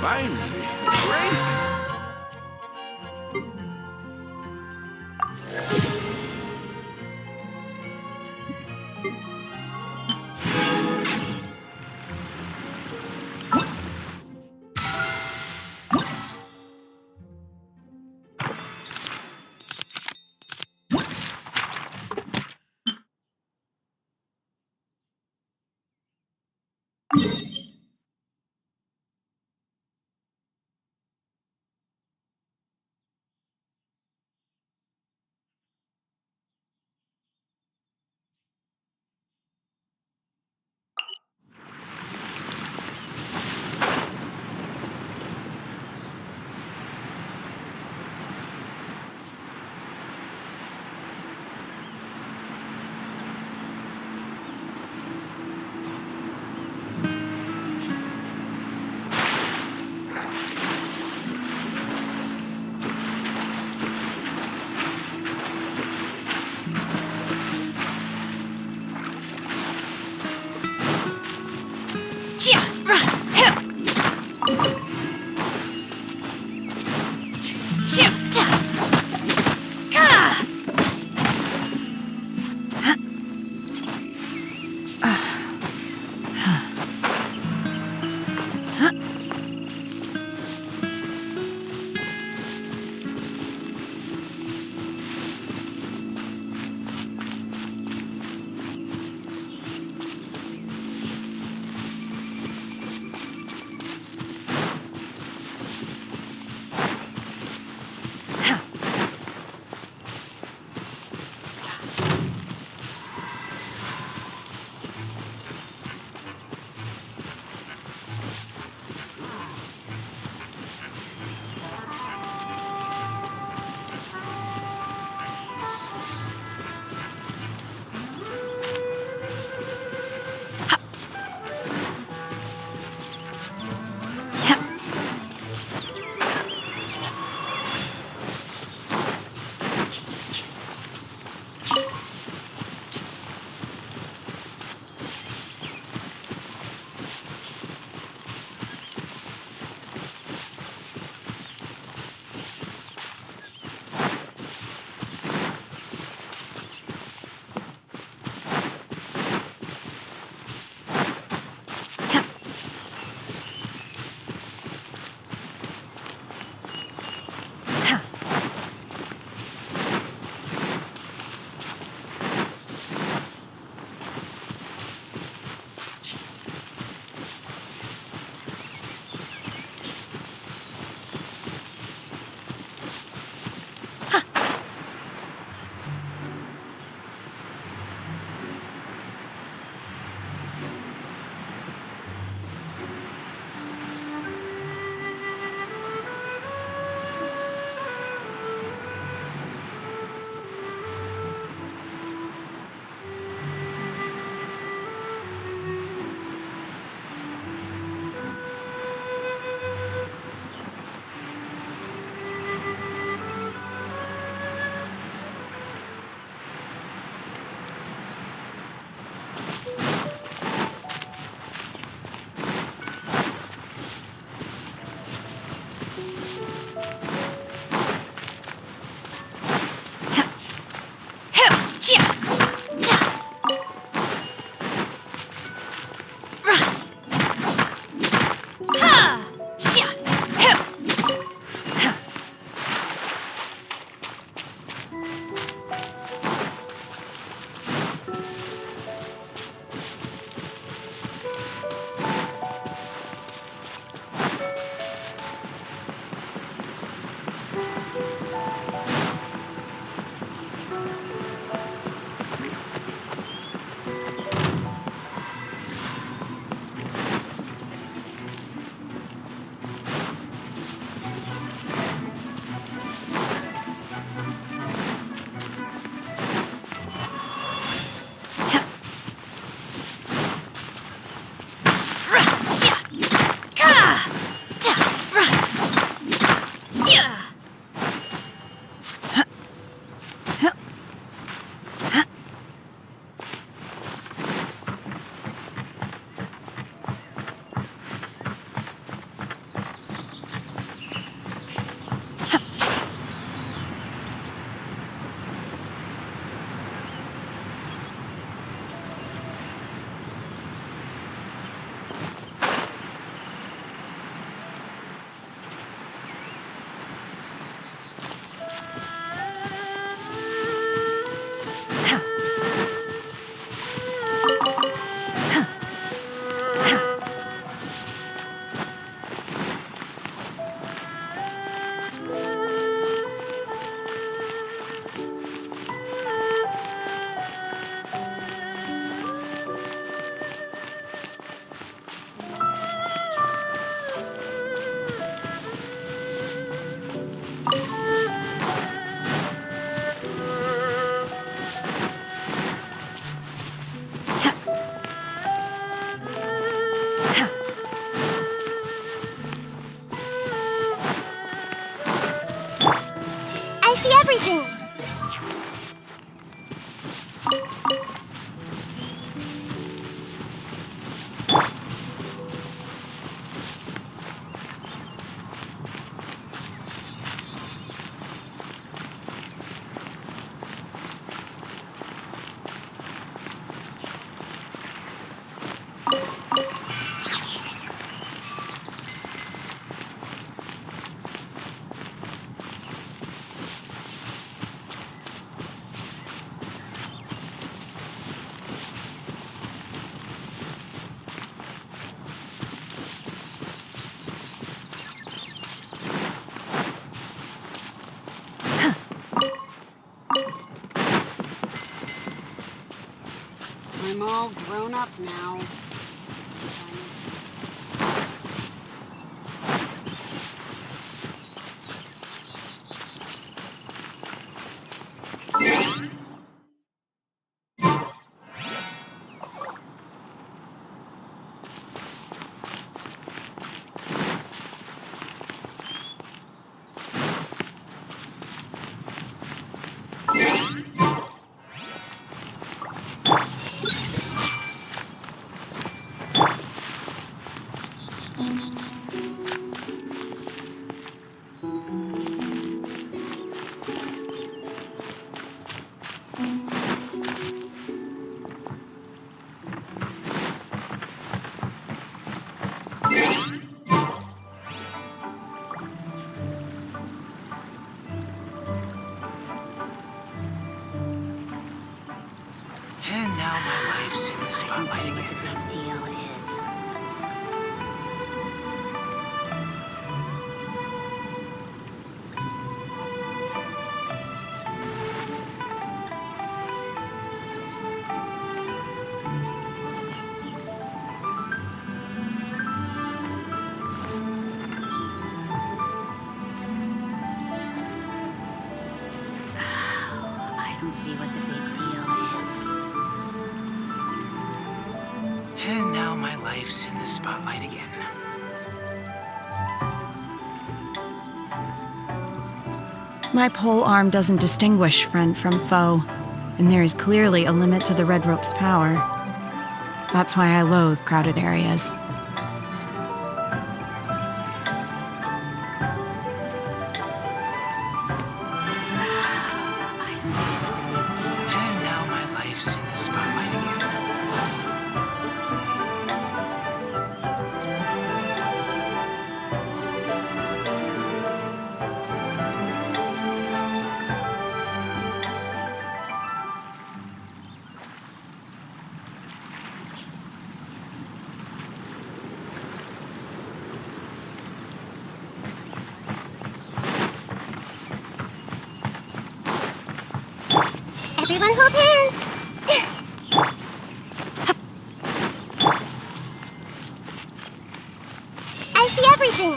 Finally. Great. all grown up now. And now my life's in the I spotlight don't see again. what the big deal is. I don't see what the big deal is. And now my life's in the spotlight again. My pole arm doesn't distinguish friend from foe, and there is clearly a limit to the red rope's power. That's why I loathe crowded areas. I don't see what the big deal is. And now my life's in the spotlight again. Everyone hold hands! I see everything!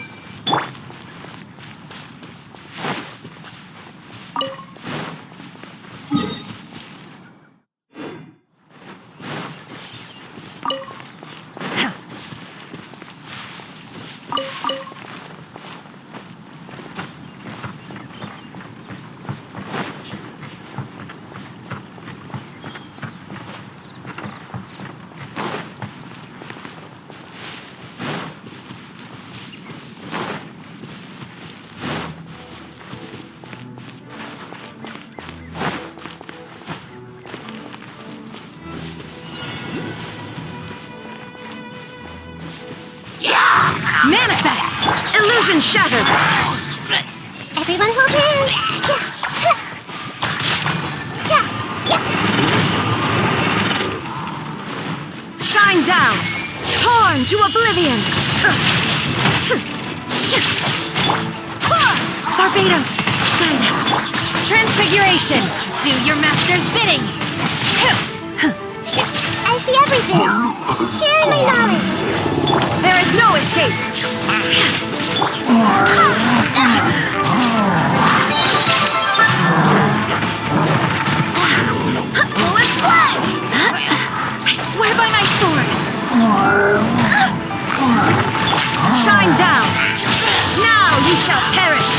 Manifest! Illusion shattered! Everyone hold hands! Shine down! Torn to oblivion! Barbados! Guide us! Transfiguration! Do your master's bidding! I see everything! Sharing my knowledge! There is no escape! Fullest flag! I swear by my sword! Shine down! Now ye shall perish!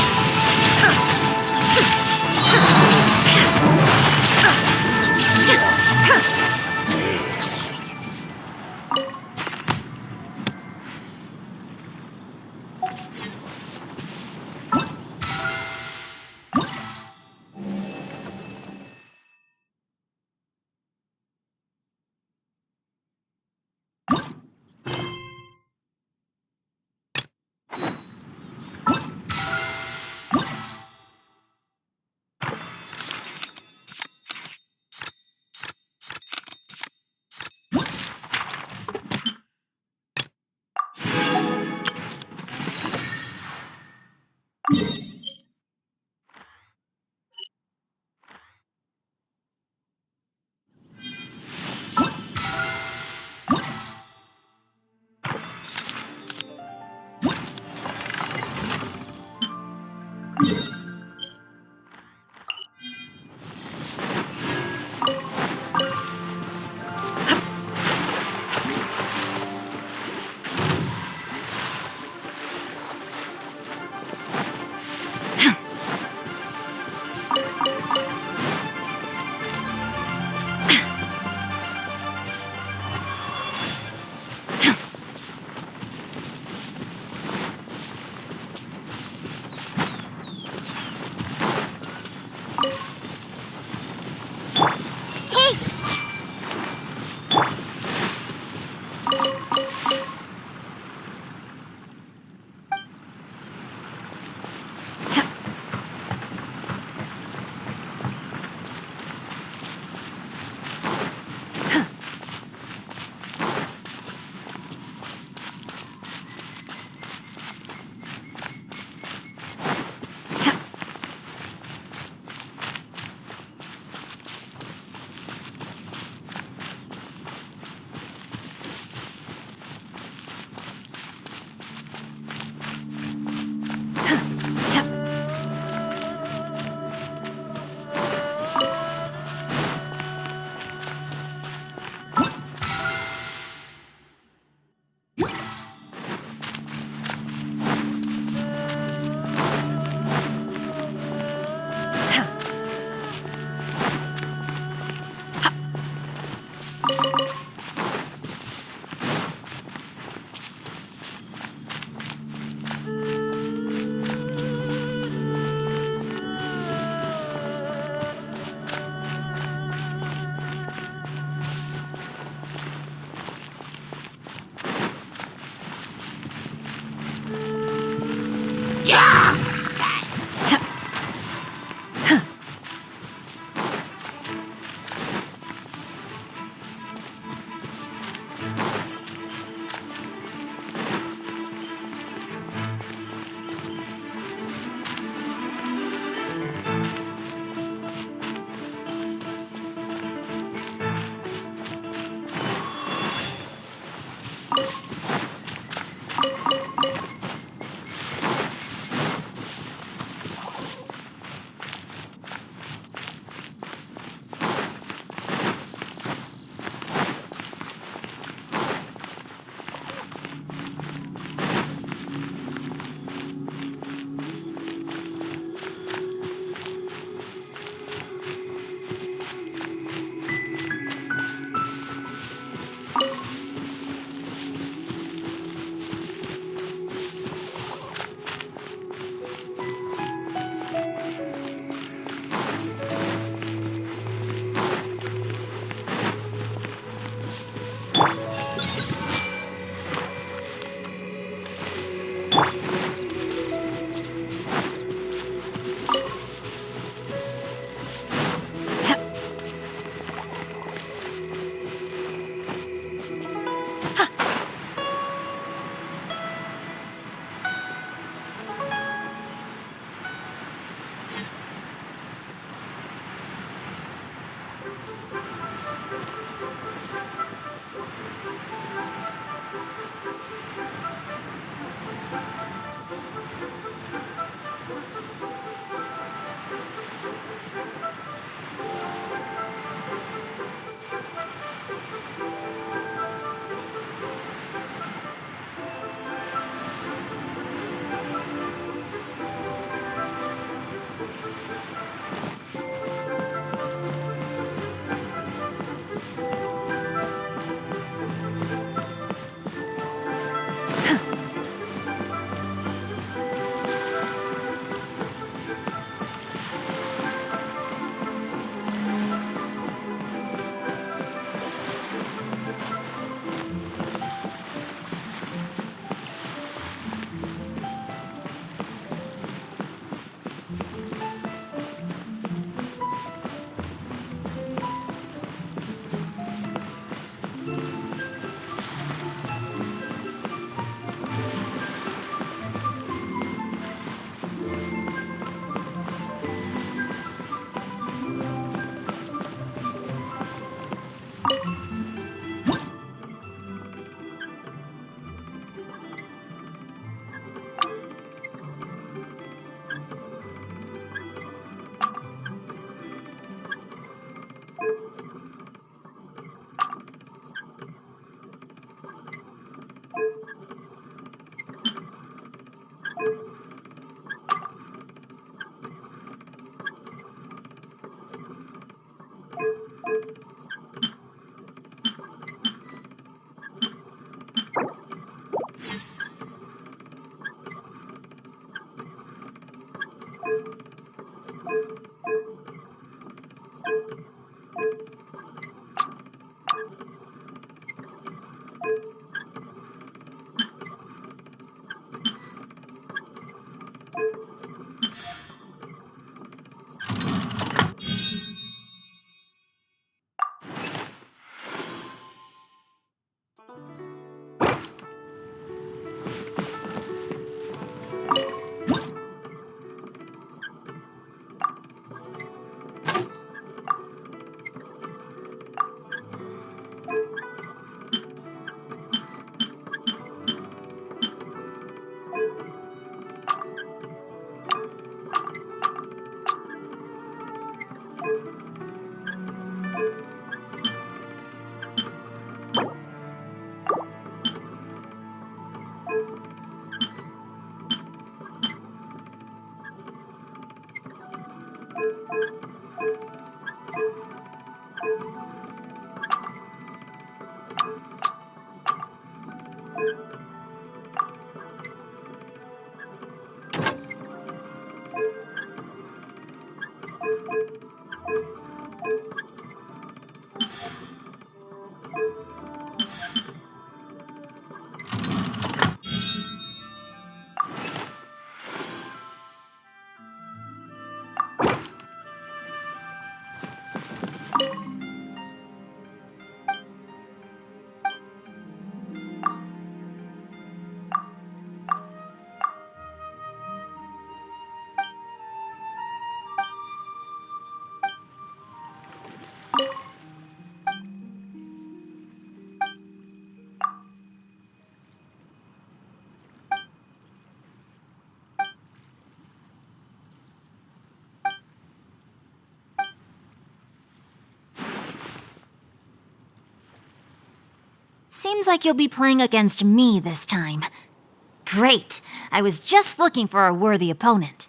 Seems like you'll be playing against me this time. Great. I was just looking for a worthy opponent.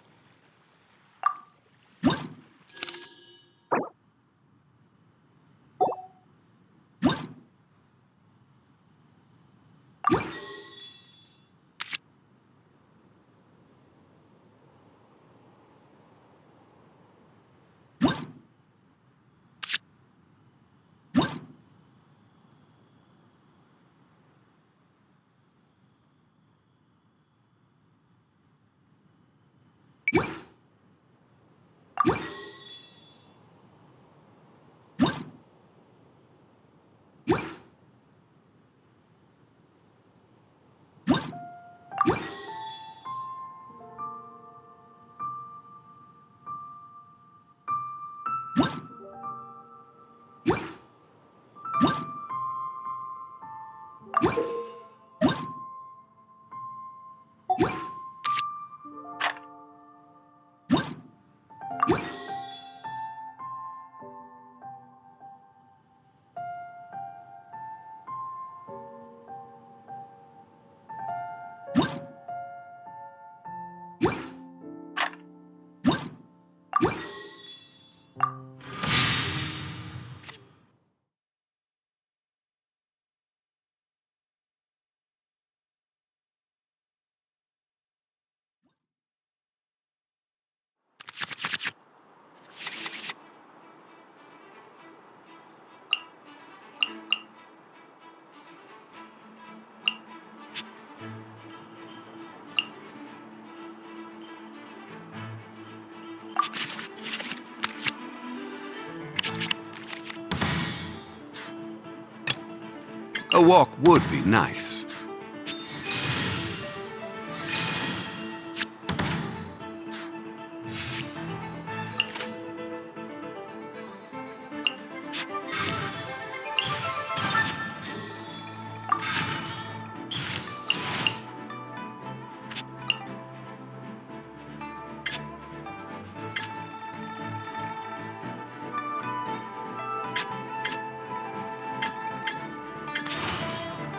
A walk would be nice.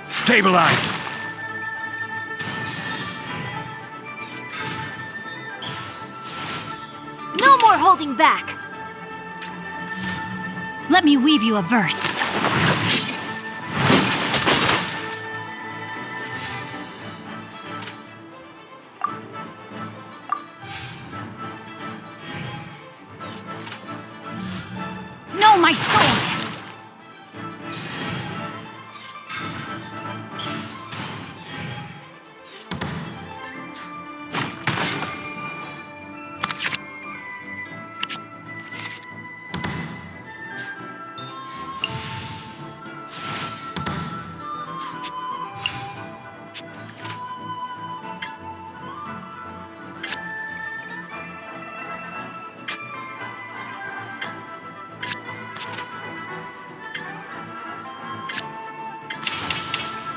Stabilize! No more holding back! Let me weave you a verse. No, my sword!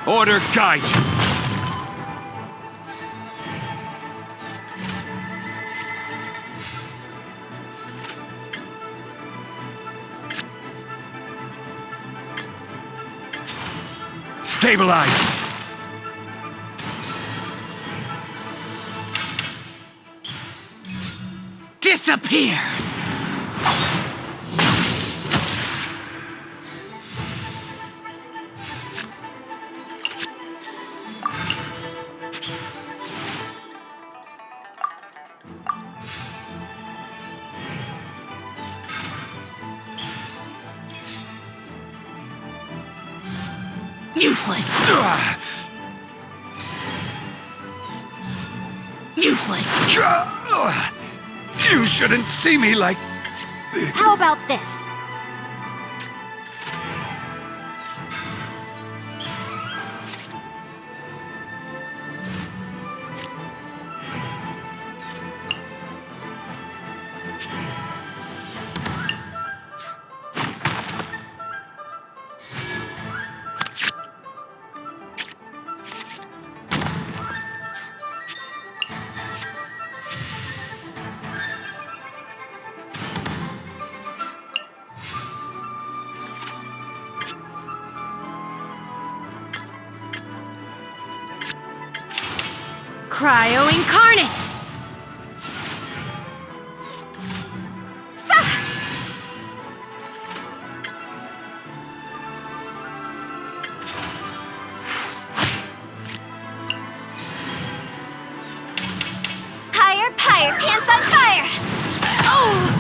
Order guide you! Stabilize! Disappear! Useless! Useless! You shouldn't see me like... How about this? Cryo Incarnate! Higher, higher, pants on fire! Oh!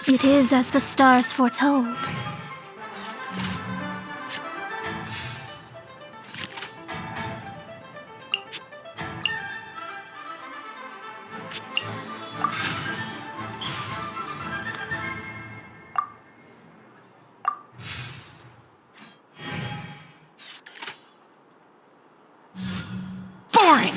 It is as the stars foretold. Boring!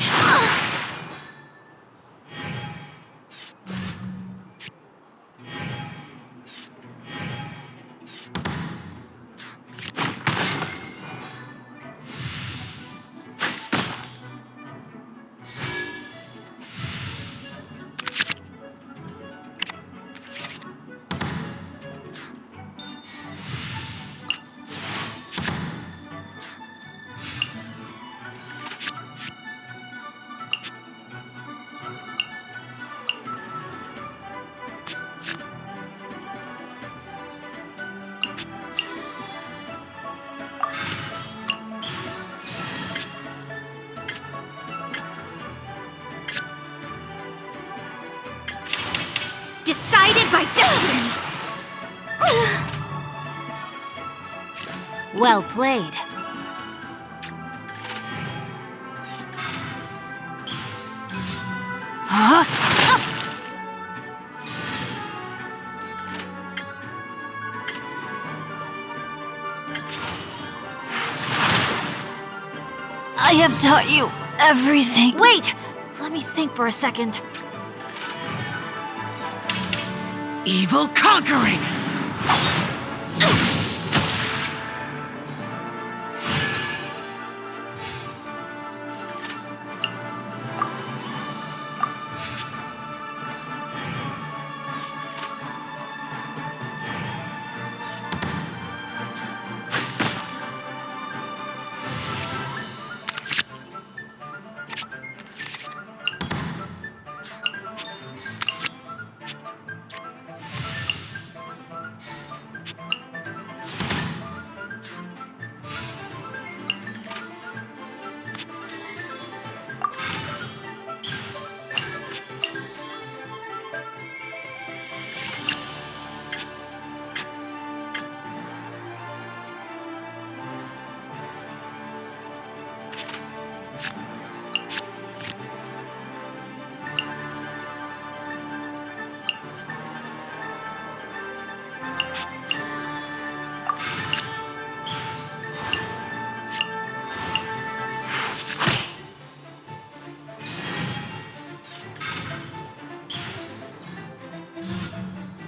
Decided by destiny! Well played. Huh? I have taught you everything. Wait! Let me think for a second. Evil conquering!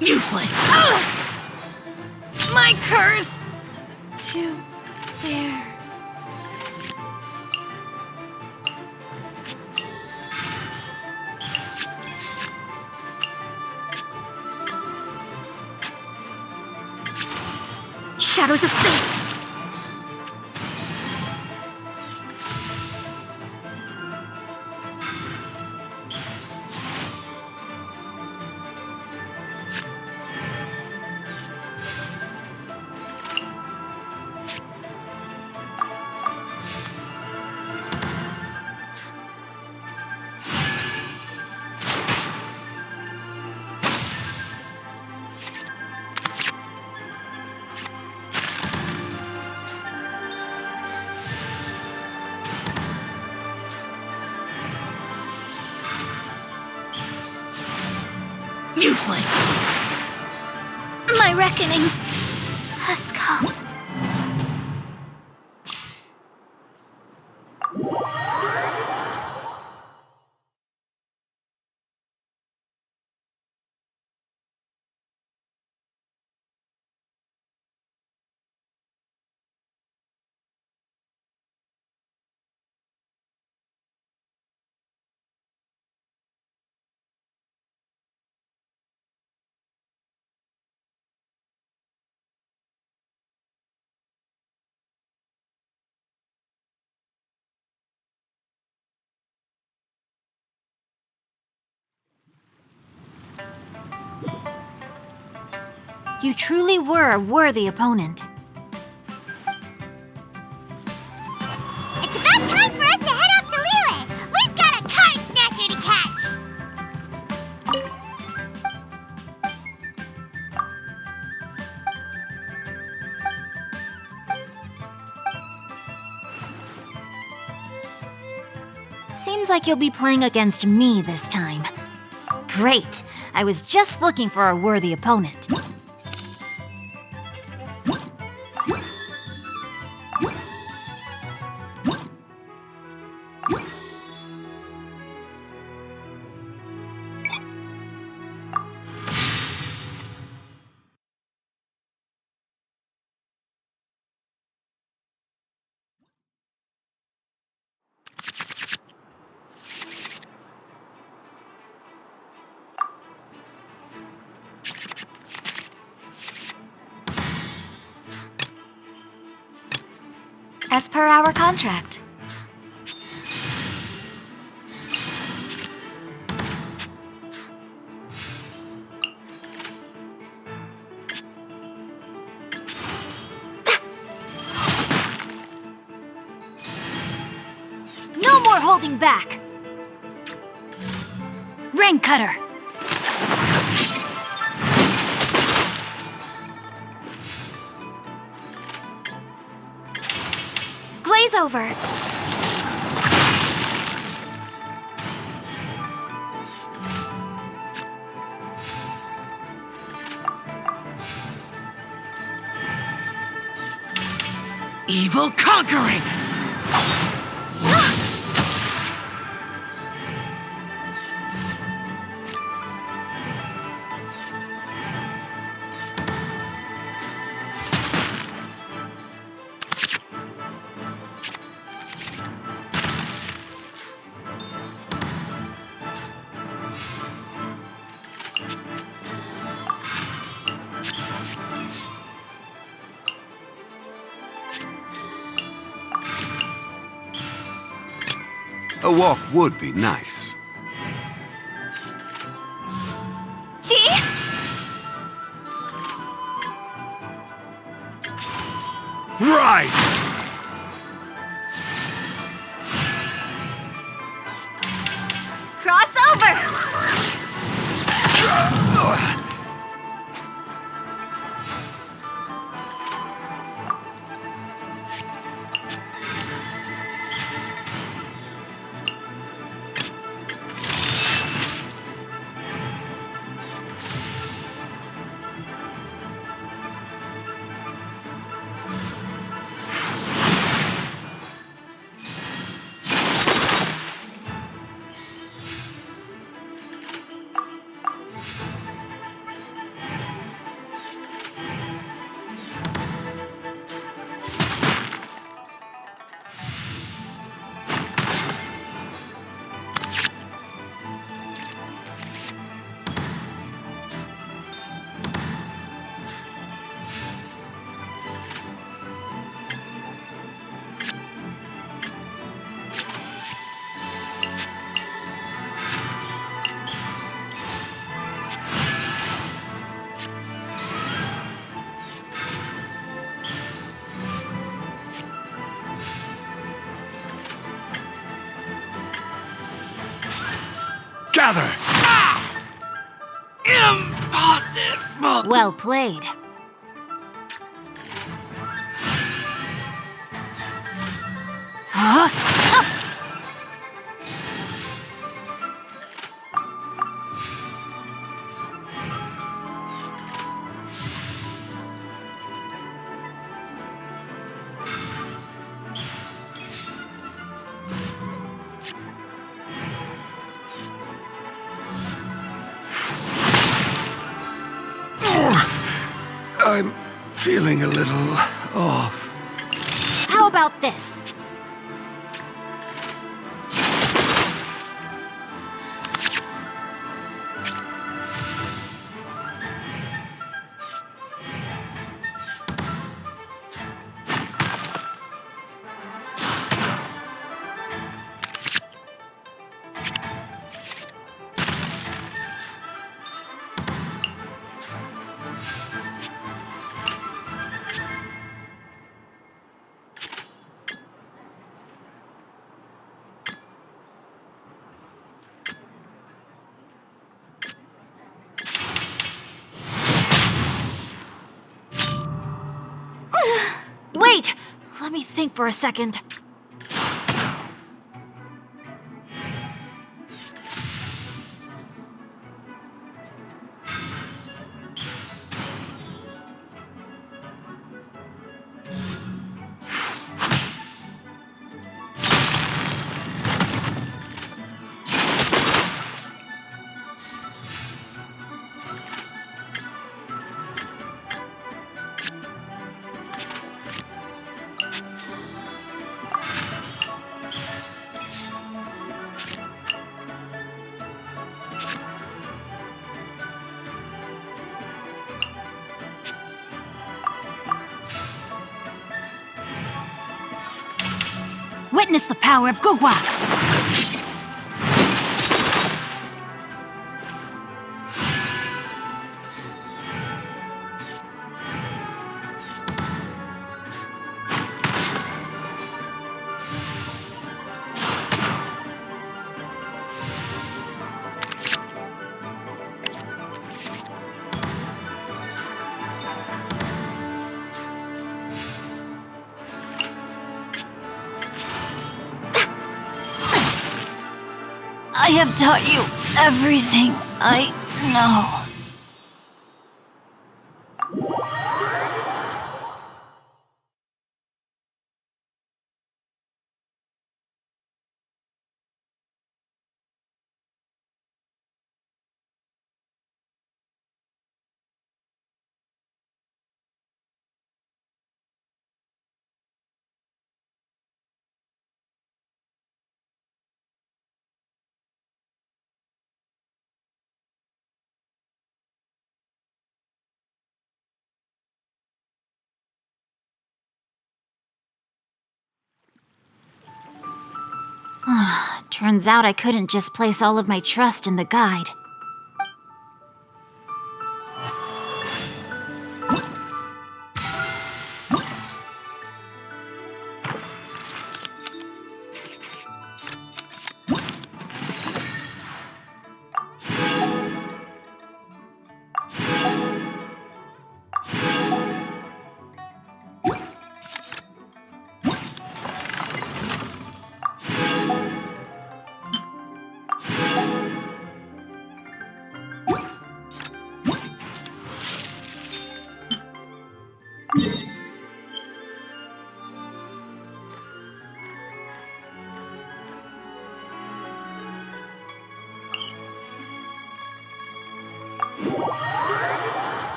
Useless! My curse! To there. Shadows of fate! Useless! My reckoning has come. You truly were a worthy opponent. It's about time for us to head off to Lille! We've got a card snatcher to catch! Seems like you'll be playing against me this time. Great! I was just looking for a worthy opponent. As per our contract. No more holding back! Rain Cutter! Glaze over! Evil conquering! A walk would be nice. Right! Cross over! Gather! Impossible! Well played. Huh? I'm feeling a little off. How about this? Let me think for a second. Witness the power of Gugwa! I have taught you everything I know. Turns out I couldn't just place all of my trust in the guide.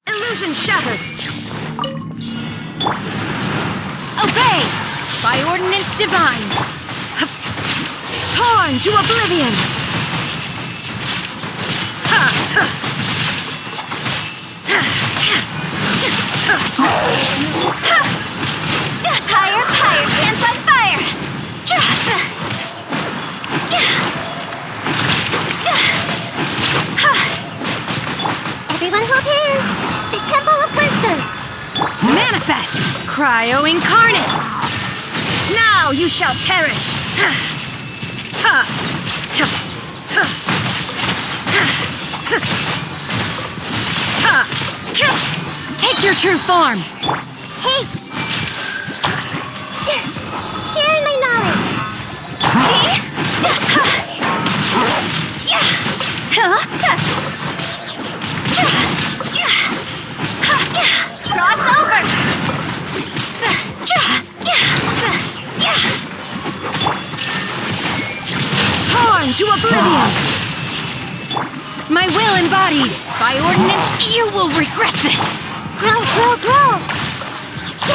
Illusion shattered! Obey! By ordinance divine! Torn to oblivion! Higher, higher, hands on fire! Everyone hold hands! The Temple of Wisdom! Manifest! Cryo incarnate! Now you shall perish! Take your true form! Hey! Sharing my knowledge! Cross over! Torn to oblivion! My will embodied! By ordinance, you will regret this! Grow, grow, grow! Go!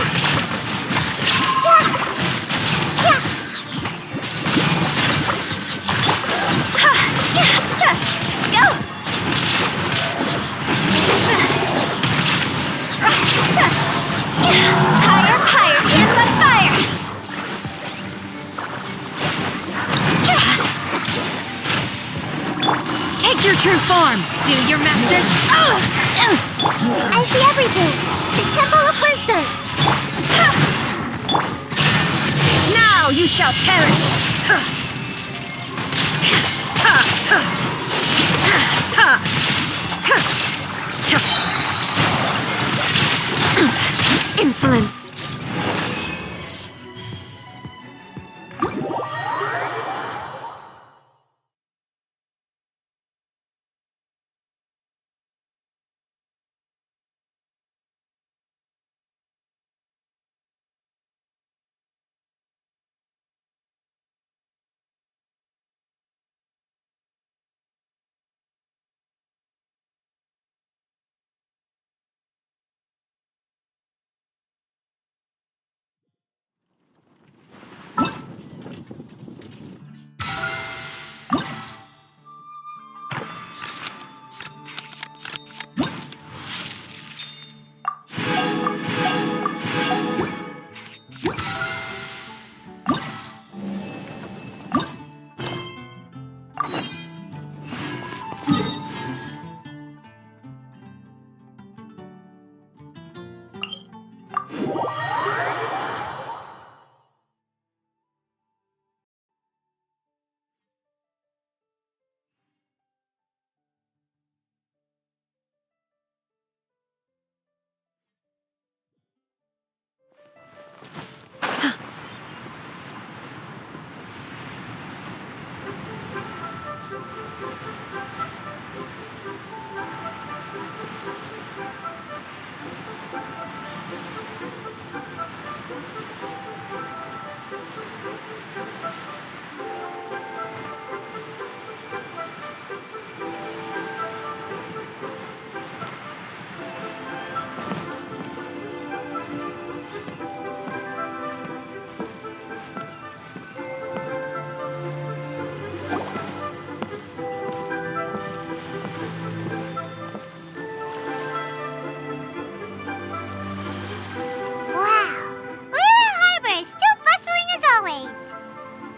Higher, higher, hands on fire! Take your true form! Do your master's... I see everything! The Temple of Wisdom! Now you shall perish! Insolent!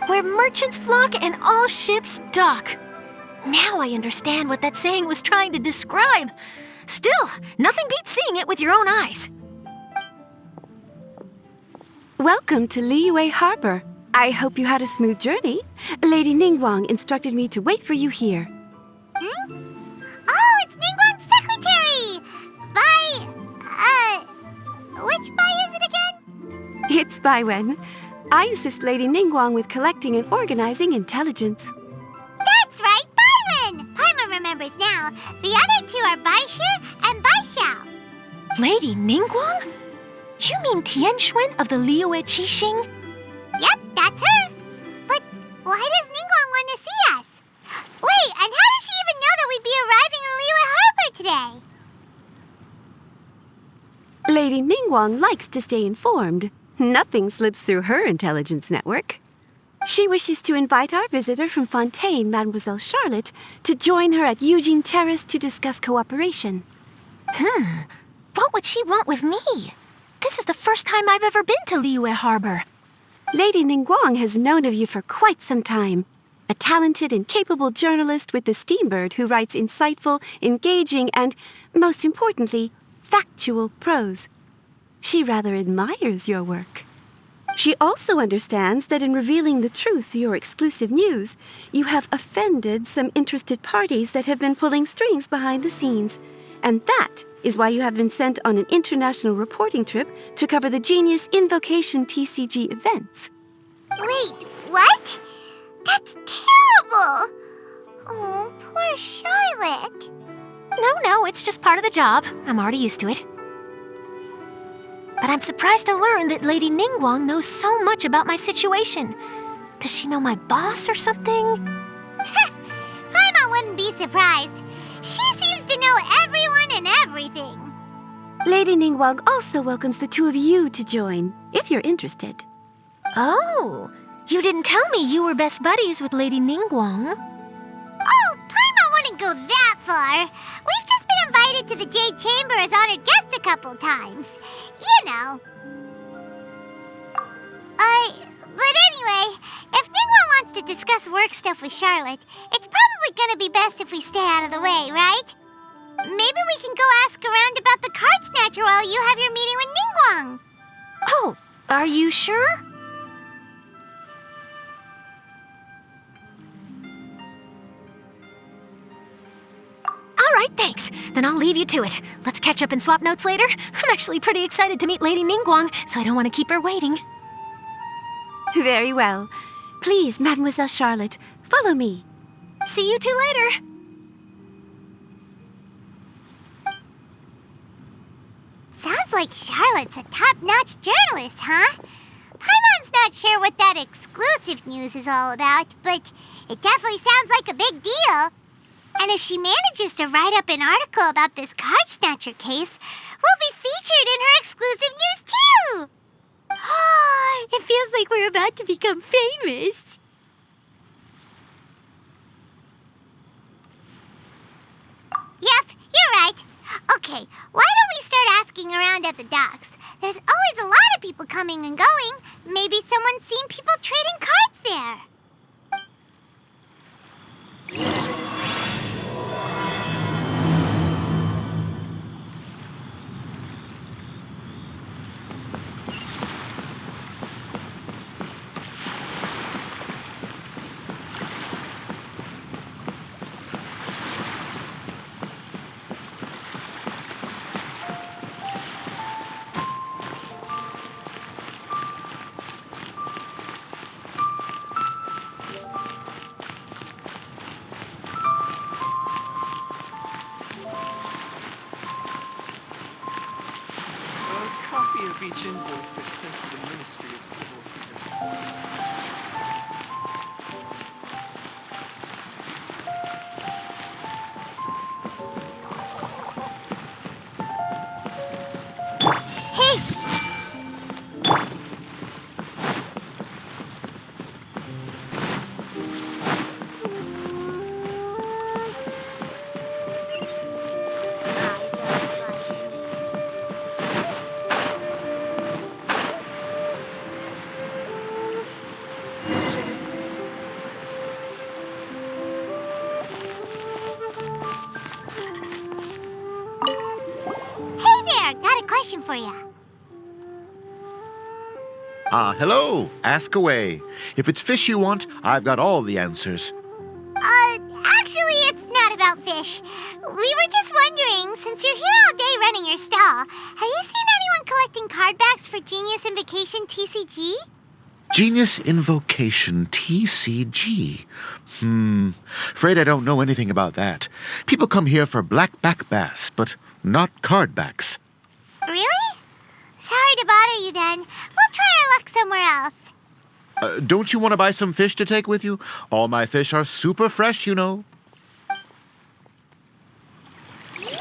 Where merchants flock and all ships dock. Now I understand what that saying was trying to describe. Still, nothing beats seeing it with your own eyes. Welcome to Liyue Harbor. I hope you had a smooth journey. Lady Ningguang instructed me to wait for you here. Oh, it's Ningguang's secretary! Which Bai is it again? It's Baiwen. I assist Lady Ningguang with collecting and organizing intelligence. That's right, Baiwen! Paimon remembers now. The other two are Baishir and Baishao. Lady Ningguang? You mean Tianxuan of the Liyue Qixing? Yep, that's her. But why does Ningguang want to see us? Wait, and how does she even know that we'd be arriving in Liyue Harbor today? Lady Ningguang likes to stay informed. Nothing slips through her intelligence network. She wishes to invite our visitor from Fontaine, Mademoiselle Charlotte, to join her at Eugene Terrace to discuss cooperation. What would she want with me? This is the first time I've ever been to Liyue Harbor. Lady Ningguang has known of you for quite some time. A talented and capable journalist with the Steambird who writes insightful, engaging, and, most importantly, factual prose. She rather admires your work. She also understands that in revealing the truth through your exclusive news, you have offended some interested parties that have been pulling strings behind the scenes. And that is why you have been sent on an international reporting trip to cover the Genius Invocation TCG events. Wait, what? That's terrible! Oh, poor Charlotte. No, it's just part of the job. I'm already used to it. But I'm surprised to learn that Lady Ningguang knows so much about my situation. Does she know my boss or something? Paimon wouldn't be surprised. She seems to know everyone and everything. Lady Ningguang also welcomes the two of you to join, if you're interested. Oh, you didn't tell me you were best buddies with Lady Ningguang. Oh, Paimon wouldn't go that far. We've just been invited to the Jade Chamber as honored guests a couple times. You know. But anyway, if Ningguang wants to discuss work stuff with Charlotte, it's probably gonna be best if we stay out of the way, right? Maybe we can go ask around about the card snatcher while you have your meeting with Ningguang. Oh, are you sure? All right, thanks. Then I'll leave you to it. Let's catch up and swap notes later. I'm actually pretty excited to meet Lady Ningguang, so I don't want to keep her waiting. Very well. Please, Mademoiselle Charlotte, follow me. See you two later. Sounds like Charlotte's a top-notch journalist, huh? Paimon's not sure what that exclusive news is all about, but it definitely sounds like a big deal. And if she manages to write up an article about this card snatcher case, we'll be featured in her exclusive news too! It feels like we're about to become famous. Yep, you're right. Okay, why don't we start asking around at the docks? There's always a lot of people coming and going. Maybe someone's seen people trading cards there. A copy of each invoice is sent to the Ministry of Civil Affairs. Hey! Hey there! Got a question for you. Hello. Ask away. If it's fish you want, I've got all the answers. Actually, it's not about fish. We were just wondering, since you're here all day running your stall, have you seen anyone collecting card backs for Genius Invocation TCG? Genius Invocation TCG. Afraid I don't know anything about that. People come here for blackback bass, but not card backs. Really? Sorry to bother you then. We'll try our luck somewhere else. Don't you want to buy some fish to take with you? All my fish are super fresh, you know. Hey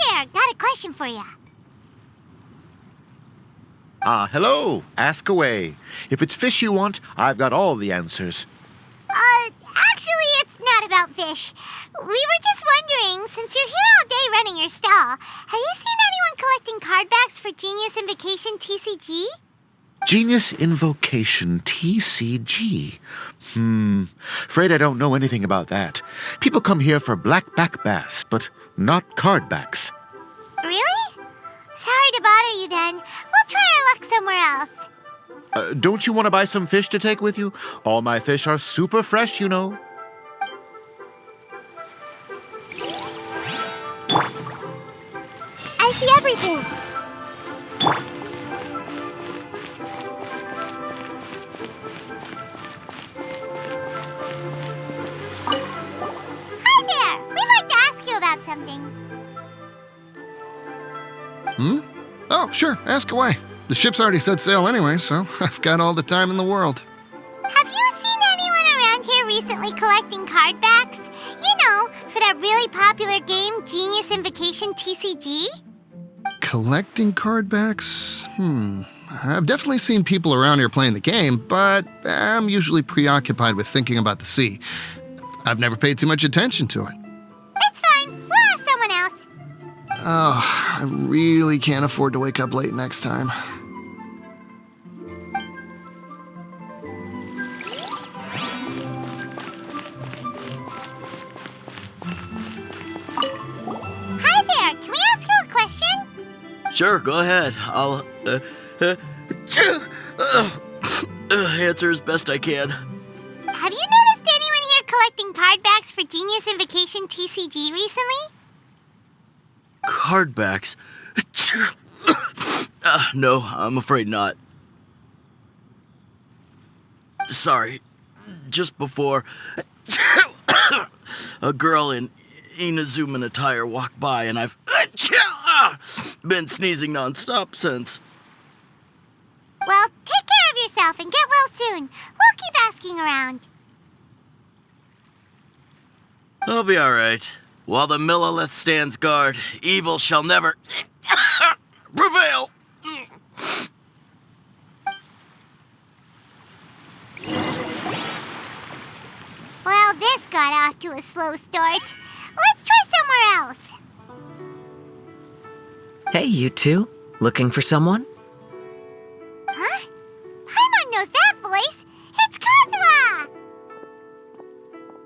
there! Got a question for you. Hello. Ask away. If it's fish you want, I've got all the answers. Actually, it's not about fish. We were just wondering, since you're here all day running your stall, have you seen anyone collecting card backs for Genius Invocation TCG? Genius Invocation TCG. Afraid I don't know anything about that. People come here for blackback bass, but not card backs. Really? Sorry to bother else. Don't you want to buy some fish to take with you? All my fish are super fresh, you know. I see everything. Hi there! We'd like to ask you about something. Oh, sure, ask away. The ship's already set sail anyway, so I've got all the time in the world. Have you seen anyone around here recently collecting card backs? You know, for that really popular game, Genius Invocation TCG? Collecting card backs? I've definitely seen people around here playing the game, but I'm usually preoccupied with thinking about the sea. I've never paid too much attention to it. It's fine. We'll ask someone else. Oh, I really can't afford to wake up late next time. Hi there. Can we ask you a question? Sure, go ahead. I'll answer as best I can. Have you noticed anyone here collecting card backs for Genius Invocation TCG recently? Card backs? No, I'm afraid not. Sorry. Just before, a girl in Inazuman attire walked by, and I've been sneezing nonstop since. Well, take care of yourself and get well soon. We'll keep asking around. I'll be all right. While the Millilith stands guard, evil shall never prevail. Well, this got off to a slow start. Let's try somewhere else. Hey, you two. Looking for someone? Huh? Paimon knows that voice. It's Kazuha!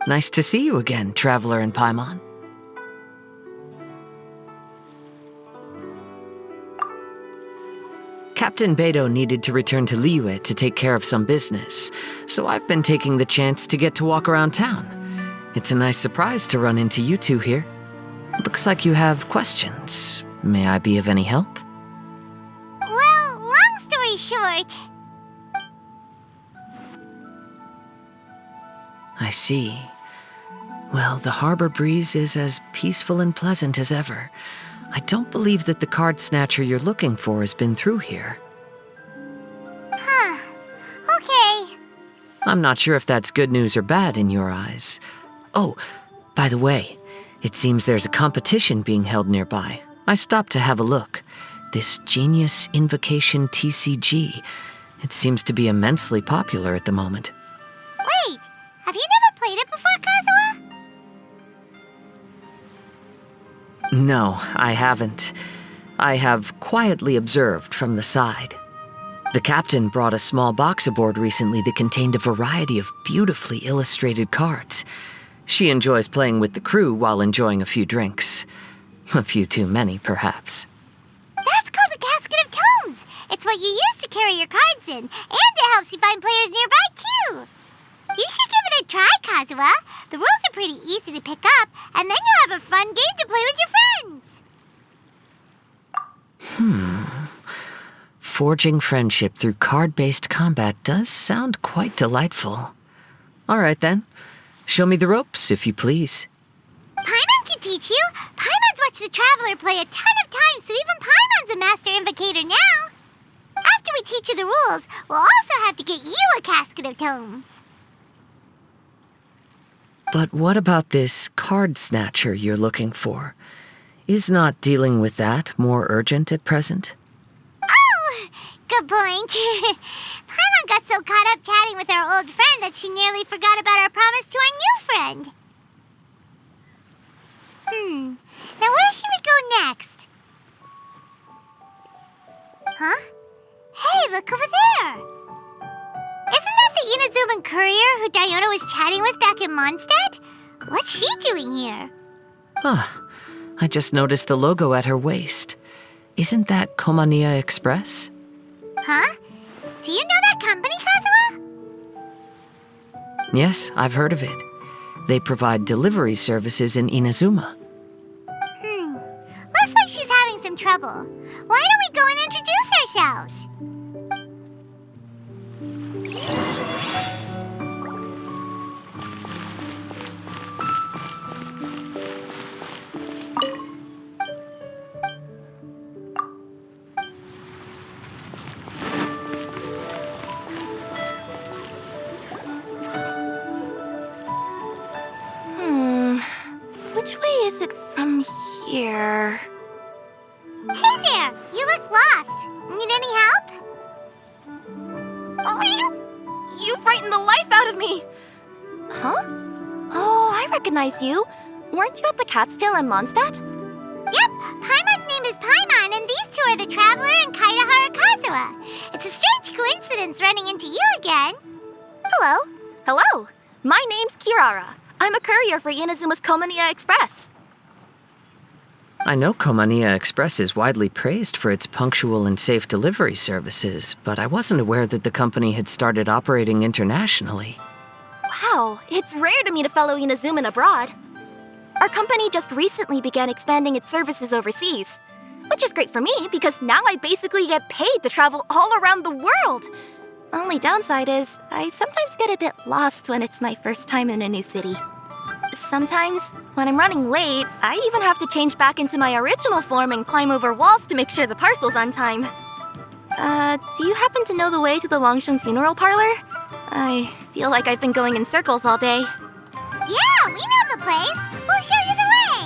Nice to see you again, Traveler and Paimon. Captain Beidou needed to return to Liyue to take care of some business, so I've been taking the chance to get to walk around town. It's a nice surprise to run into you two here. Looks like you have questions. May I be of any help? Well, long story short... I see. Well, the harbor breeze is as peaceful and pleasant as ever. I don't believe that the card snatcher you're looking for has been through here. Huh. Okay. I'm not sure if that's good news or bad in your eyes. Oh, by the way, it seems there's a competition being held nearby. I stopped to have a look. This Genius Invocation TCG. It seems to be immensely popular at the moment. Wait, have you never played it before, Kazuha? No, I haven't. I have quietly observed from the side. The captain brought a small box aboard recently that contained a variety of beautifully illustrated cards. She enjoys playing with the crew while enjoying a few drinks. A few too many, perhaps. That's called a casket of tomes. It's what you use to carry your cards in, and it helps you find players nearby, too. You should give it a try, Kazuha. The rules are pretty easy to pick up, and then you'll have a fun game to play with your friends. Forging friendship through card-based combat does sound quite delightful. All right, then. Show me the ropes, if you please. Paimon can teach you. Paimon's watched the Traveler play a ton of times, so even Paimon's a master invocator now. After we teach you the rules, we'll also have to get you a casket of tomes. But what about this card snatcher you're looking for? Is not dealing with that more urgent at present? Oh, good point. Paimon got so caught up chatting with our old friend that she nearly forgot about our promise to our new friend. Now where should we go next? Huh? Hey, look over there! Isn't that the Inazuman courier who Diona was chatting with back in Mondstadt? What's she doing here? I just noticed the logo at her waist. Isn't that Komania Express? Huh? Do you know that company, Kazuha? Yes, I've heard of it. They provide delivery services in Inazuma. Looks like she's having some trouble. Why don't we go and introduce ourselves? Which way is it from here? Hey there! You look lost. Need any help? You frightened the life out of me! Huh? Oh, I recognize you. Weren't you at the Catskill in Mondstadt? Yep, Paimon's name is Paimon, and these two are the Traveler and Kaitahara Kazuha. It's a strange coincidence running into you again. Hello. Hello. My name's Kirara. I'm a courier for Inazuma's Komaniya Express. I know Komaniya Express is widely praised for its punctual and safe delivery services, but I wasn't aware that the company had started operating internationally. Wow, it's rare to meet a fellow Inazuman abroad. Our company just recently began expanding its services overseas, which is great for me because now I basically get paid to travel all around the world. Only downside is, I sometimes get a bit lost when it's my first time in a new city. Sometimes, when I'm running late, I even have to change back into my original form and climb over walls to make sure the parcel's on time. Do you happen to know the way to the Wangsheng funeral parlor? I feel like I've been going in circles all day. Yeah, we know the place. We'll show you the way.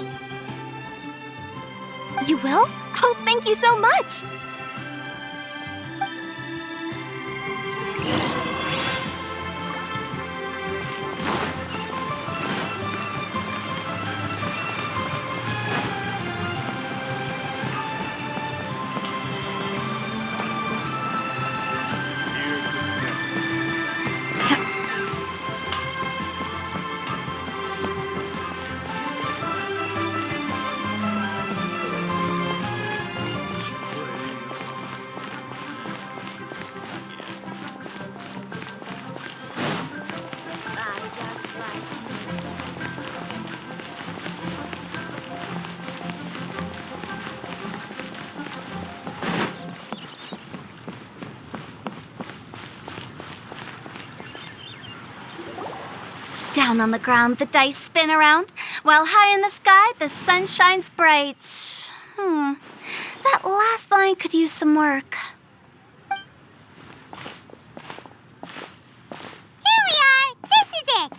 You will? Oh, thank you so much! Down on the ground, the dice spin around, while high in the sky, the sun shines bright. That last line could use some work. Here we are! This is it!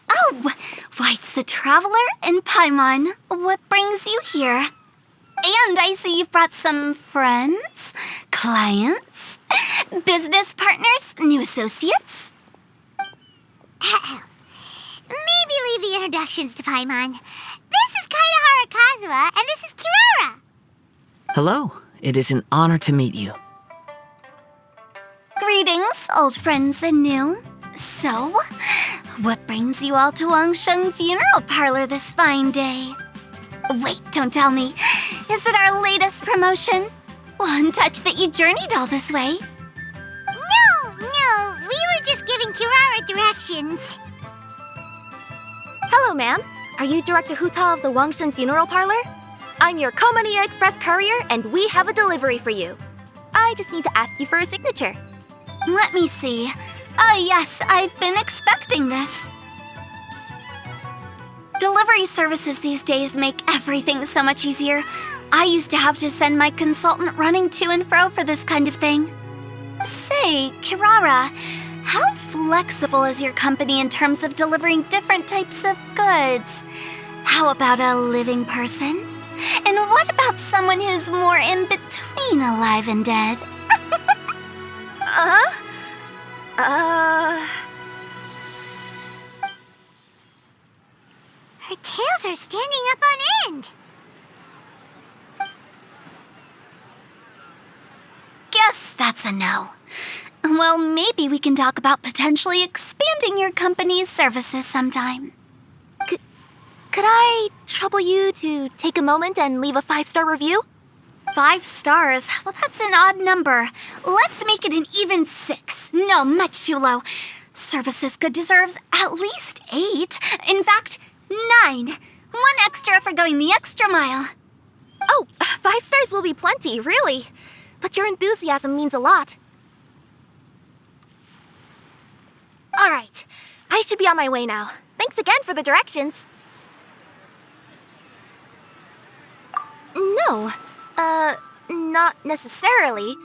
Oh, White's the Traveler and Paimon. What brings you here? And I see you've brought some friends, clients, business partners, new associates. Maybe leave the introductions to Paimon. This is Kaitahara Kazuha, and this is Kirara. Hello. It is an honor to meet you. Greetings, old friends and new. So, what brings you all to Wangsheng Funeral Parlor this fine day? Wait, don't tell me. Is it our latest promotion? Well, in touch that you journeyed all this way. No, we were just giving Kirara directions. Hello, ma'am. Are you Director Huta of the Wangsheng Funeral Parlor? I'm your Komaniya Express courier, and we have a delivery for you. I just need to ask you for a signature. Let me see. Yes, I've been expecting this. Delivery services these days make everything so much easier. I used to have to send my consultant running to and fro for this kind of thing. Say, Kirara, how flexible is your company in terms of delivering different types of goods? How about a living person? And what about someone who's more in between alive and dead? Her tails are standing up on end. Guess that's a no. Well, maybe we can talk about potentially expanding your company's services sometime. Could I trouble you to take a moment and leave a 5-star review? 5 stars? Well, that's an odd number. Let's make it an even 6. No, much too low. Service this good deserves at least 8. In fact, 9. 1 extra for going the extra mile. Oh, 5 stars will be plenty, really. But your enthusiasm means a lot. All right, I should be on my way now. Thanks again for the directions. No, not necessarily.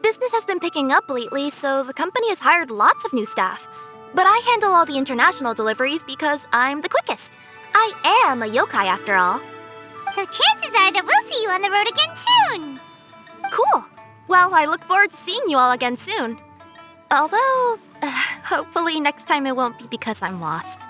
Business has been picking up lately, so the company has hired lots of new staff. But I handle all the international deliveries because I'm the quickest. I am a yokai after all. So chances are that we'll see you on the road again soon. Cool. Well, I look forward to seeing you all again soon. Although, hopefully next time it won't be because I'm lost.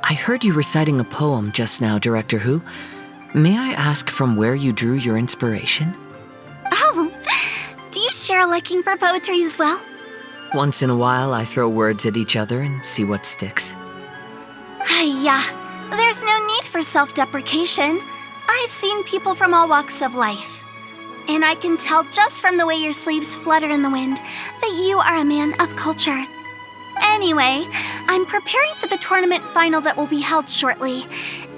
I heard you reciting a poem just now, Director Who. May I ask from where you drew your inspiration? Oh, do you share a liking for poetry as well? Once in a while, I throw words at each other and see what sticks. Yeah, there's no need for self-deprecation. I've seen people from all walks of life. And I can tell just from the way your sleeves flutter in the wind that you are a man of culture. Anyway, I'm preparing for the tournament final that will be held shortly.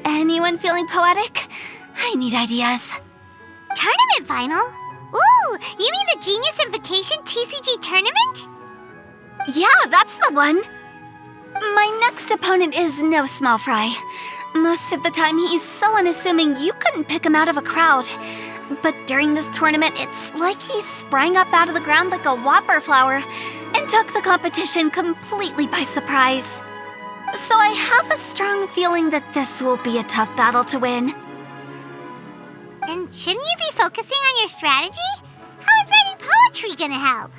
Anyone feeling poetic? I need ideas. Tournament final? Ooh, you mean the Genius Invocation TCG tournament? Yeah, that's the one. My next opponent is no small fry. Most of the time, he's so unassuming you couldn't pick him out of a crowd. But during this tournament, it's like he sprang up out of the ground like a whopper flower and took the competition completely by surprise. So I have a strong feeling that this will be a tough battle to win. Then shouldn't you be focusing on your strategy? How is writing poetry gonna help?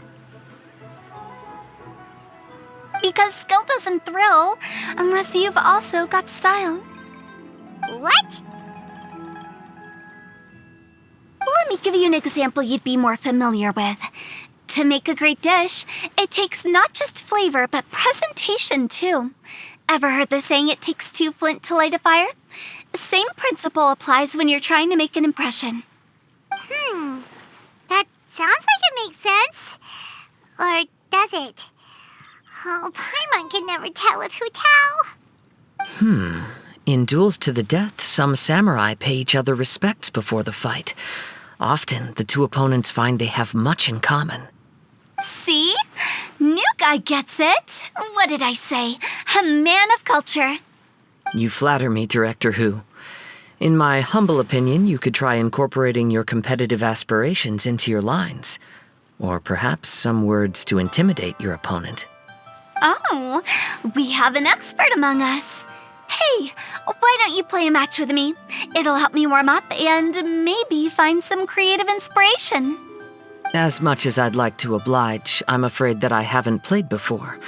Because skill doesn't thrill unless you've also got style. What? Let me give you an example you'd be more familiar with. To make a great dish, it takes not just flavor, but presentation too. Ever heard the saying, it takes 2 flint to light a fire? Same principle applies when you're trying to make an impression. That sounds like it makes sense. Or does it? Oh, Paimon can never tell with Hu Tao. In duels to the death, some samurai pay each other respects before the fight. Often, the 2 opponents find they have much in common. See? New guy gets it. What did I say? A man of culture. You flatter me, Director Who. In my humble opinion, you could try incorporating your competitive aspirations into your lines. Or perhaps some words to intimidate your opponent. Oh, we have an expert among us. Hey, why don't you play a match with me? It'll help me warm up and maybe find some creative inspiration. As much as I'd like to oblige, I'm afraid that I haven't played before.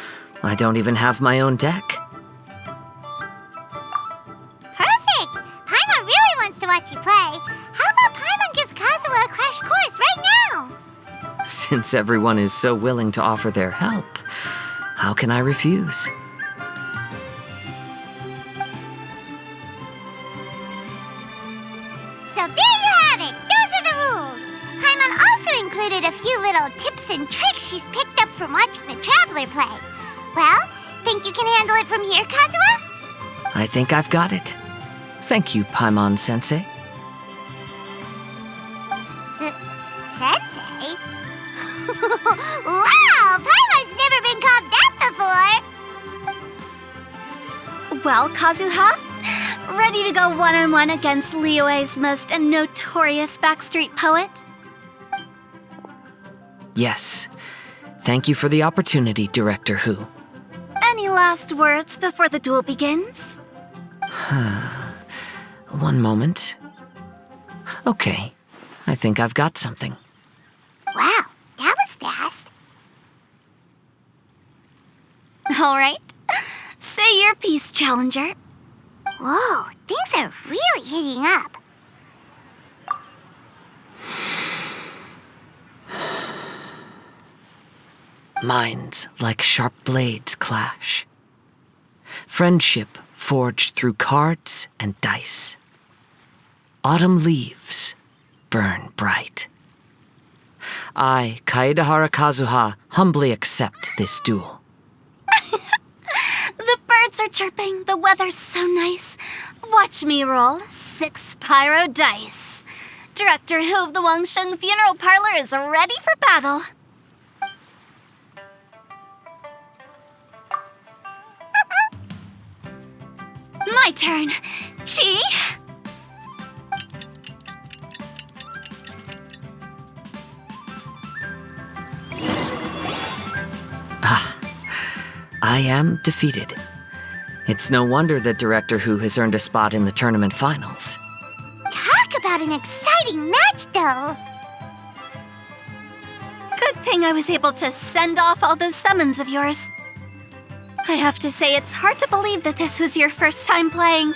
I don't even have my own deck. Perfect! Paimon really wants to watch you play. How about Paimon gives Kazuha a crash course right now? Since everyone is so willing to offer their help, how can I refuse? So there you have it! Those are the rules! Paimon also included a few little tips and tricks she's picked up from watching the Traveler play. Well, think you can handle it from here, Kazuha? I think I've got it. Thank you, Paimon-sensei. Sensei? Wow! Paimon's never been called that before! Well, Kazuha, ready to go one-on-one against Liyue's most notorious backstreet poet? Yes. Thank you for the opportunity, Director Who. Any last words before the duel begins? One moment. Okay, I think I've got something. Wow, that was fast. All right. Say your piece, Challenger. Whoa, things are really heating up. Minds like sharp blades clash. Friendship forged through cards and dice. Autumn leaves burn bright. I, Kaedehara Kazuha, humbly accept this duel. The birds are chirping, the weather's so nice. Watch me roll 6 pyro dice. Director Hu of the Wangsheng Funeral Parlor is ready for battle. My turn. Chi? I am defeated. It's no wonder that Director Hu has earned a spot in the tournament finals. Talk about an exciting match, though. Good thing I was able to send off all those summons of yours. I have to say, it's hard to believe that this was your first time playing.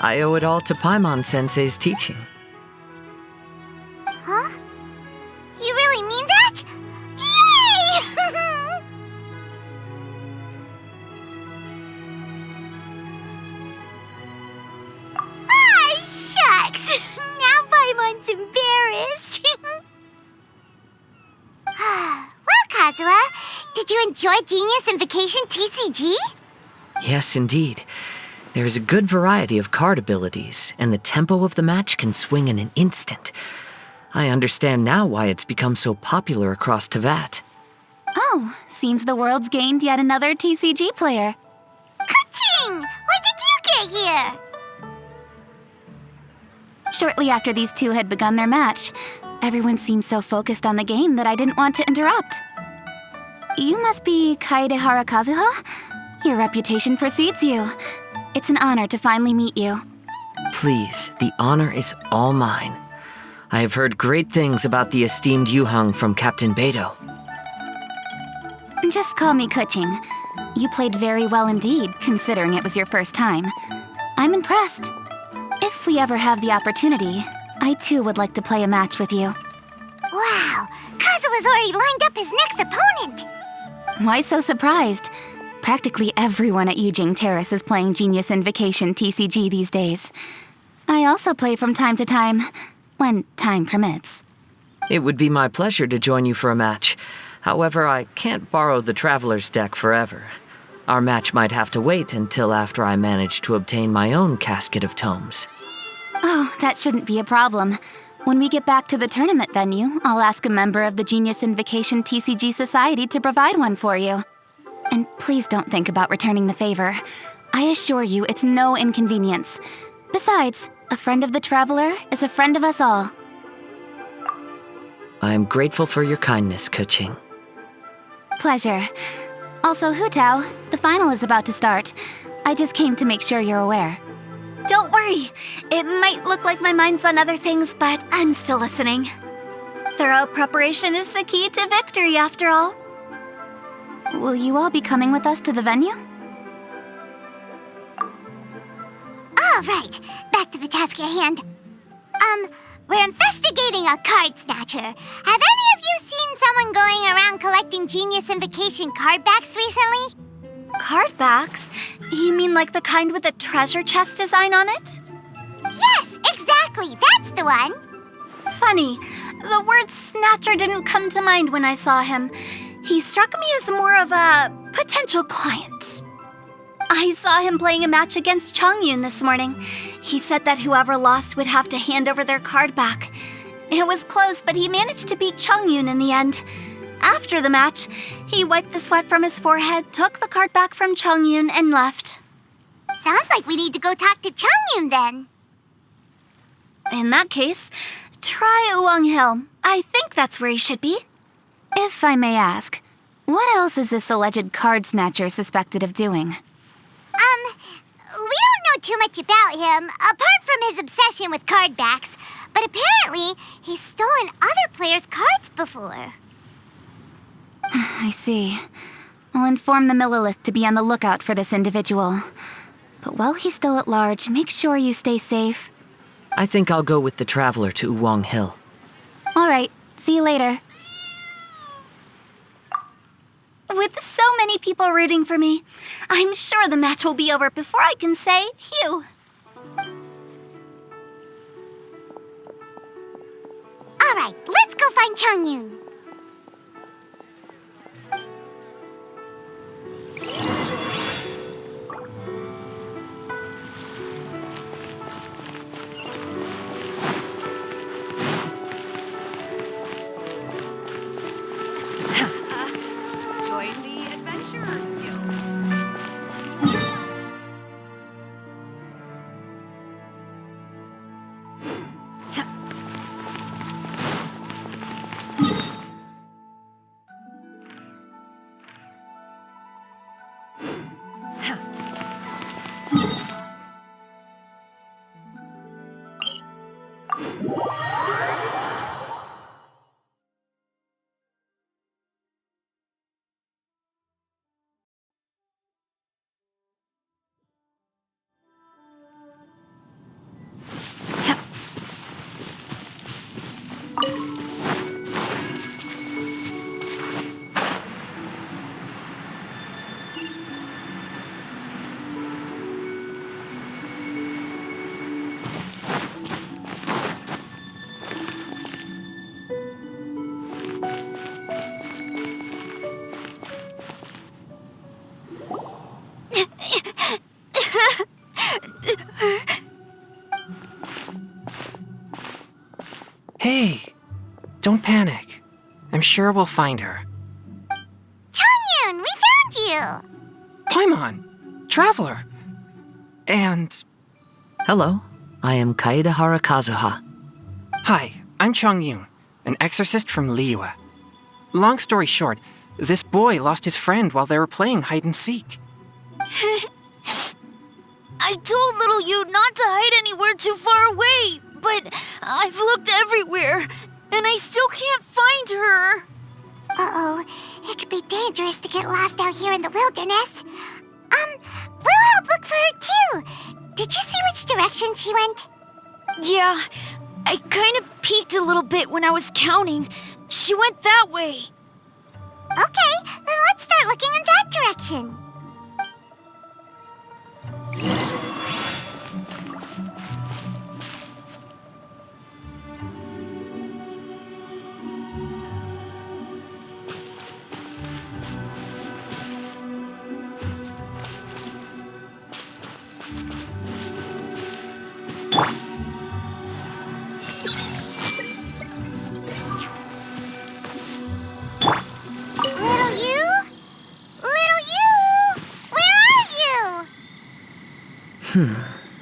I owe it all to Paimon-sensei's teaching. Huh? You really mean that? Yay! Ah, shucks! Now Paimon's embarrassed. Well, Kazuha, did you enjoy Genius Invocation TCG? Yes, indeed. There is a good variety of card abilities, and the tempo of the match can swing in an instant. I understand now why it's become so popular across Teyvat. Oh, seems the world's gained yet another TCG player. Ka-ching! When did you get here? Shortly after these two had begun their match, everyone seemed so focused on the game that I didn't want to interrupt. You must be Kaedehara Kazuha? Your reputation precedes you. It's an honor to finally meet you. Please, the honor is all mine. I have heard great things about the esteemed Yuhang from Captain Beidou. Just call me Kuching. You played very well indeed, considering it was your first time. I'm impressed. If we ever have the opportunity, I too would like to play a match with you. Wow, Kazuha's already lined up his next opponent. Why so surprised? Practically everyone at Yujing Terrace is playing Genius Invocation TCG these days. I also play from time to time, when time permits. It would be my pleasure to join you for a match. However, I can't borrow the Traveler's deck forever. Our match might have to wait until after I manage to obtain my own casket of tomes. Oh, that shouldn't be a problem. When we get back to the tournament venue, I'll ask a member of the Genius Invocation TCG Society to provide one for you. And please don't think about returning the favor. I assure you it's no inconvenience. Besides, a friend of the Traveler is a friend of us all. I am grateful for your kindness, Kuching. Pleasure. Also, Hutao, the final is about to start. I just came to make sure you're aware. Don't worry. It might look like my mind's on other things, but I'm still listening. Thorough preparation is the key to victory, after all. Will you all be coming with us to the venue? All right, back to the task at hand. We're investigating a card snatcher. Have any of you seen someone going around collecting Genius Invocation card backs recently? Card backs? You mean like the kind with a treasure chest design on it? Yes, exactly, that's the one. Funny, the word snatcher didn't come to mind when I saw him. He struck me as more of a potential client. I saw him playing a match against Chongyun this morning. He said that whoever lost would have to hand over their card back. It was close, but he managed to beat Chongyun in the end. After the match, he wiped the sweat from his forehead, took the card back from Chongyun, and left. Sounds like we need to go talk to Chongyun then. In that case, try Uwang Hill. I think that's where he should be. If I may ask, what else is this alleged card snatcher suspected of doing? We don't know too much about him, apart from his obsession with card backs. But apparently, he's stolen other players' cards before. I see. I'll inform the Millilith to be on the lookout for this individual. But while he's still at large, make sure you stay safe. I think I'll go with the Traveler to Uwang Hill. All right, see you later. With so many people rooting for me, I'm sure the match will be over before I can say phew. Alright, let's go find Changyun. Join the Adventurers Guild. Hey, don't panic. I'm sure we'll find her. Changyun, we found you! Paimon, Traveler. And... Hello, I am Kaedahara Kazuha. Hi, I'm Changyun, an exorcist from Liyue. Long story short, this boy lost his friend while they were playing hide and seek. I told little Yu not to hide anywhere too far away, but I've looked everywhere, and I still can't find her. Uh-oh, it could be dangerous to get lost out here in the wilderness. We'll help look for her too. Did you see which direction she went? Yeah, I kind of peeked a little bit when I was counting. She went that way. Okay, then let's start looking in that direction.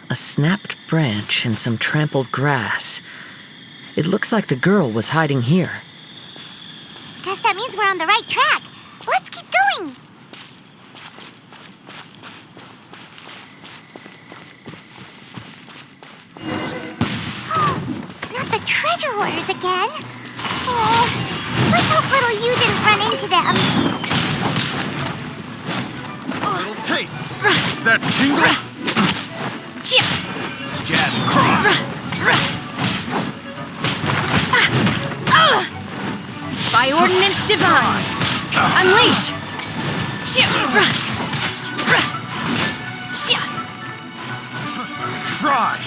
A snapped branch and some trampled grass. It looks like the girl was hiding here. Guess that means we're on the right track. Let's keep going. Not the treasure hoarders again. Oh, let's hope little you didn't run into them. Little taste. That tingle. Jab and cross. By ordinance divine, unleash! Try.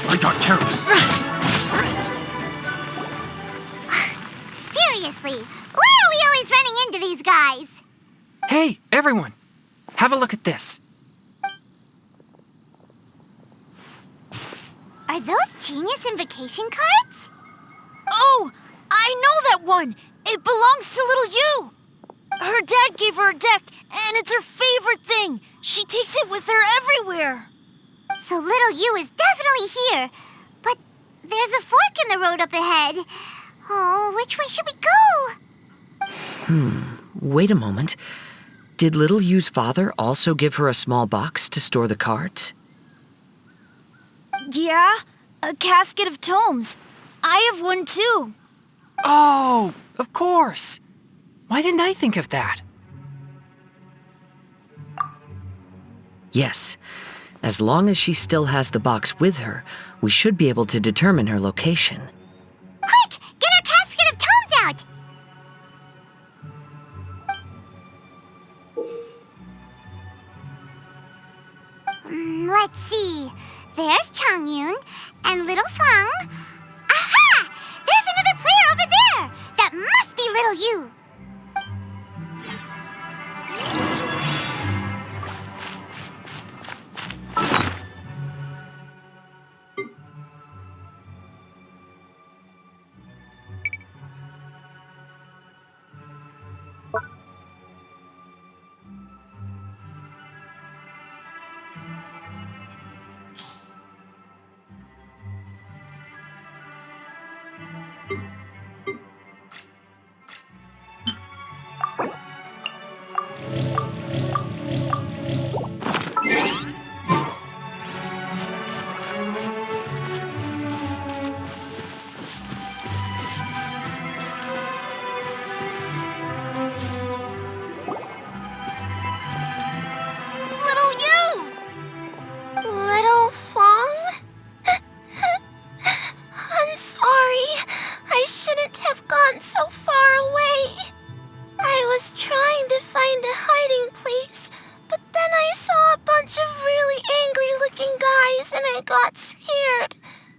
I got careless. Seriously, why are we always running into these guys? Hey, everyone! Have a look at this. Are those Genius Invocation cards? Oh, I know that one. It belongs to little Yu. Her dad gave her a deck, and it's her favorite thing. She takes it with her everywhere. So little Yu is definitely here. But there's a fork in the road up ahead. Oh, which way should we go? Wait a moment. Did little Yu's father also give her a small box to store the cards? Yeah, a casket of tomes. I have one too. Oh, of course. Why didn't I think of that? Yes. As long as she still has the box with her, we should be able to determine her location. Quick! Get our casket of tomes out! Let's see. There's Changyun and Little Feng. Aha! There's another player over there! That must be Little Yu. Little you! Little Feng? I'm sorry. I shouldn't have gone so far away. I was trying to find a hiding place, but then I saw a bunch of really angry-looking guys and I got scared.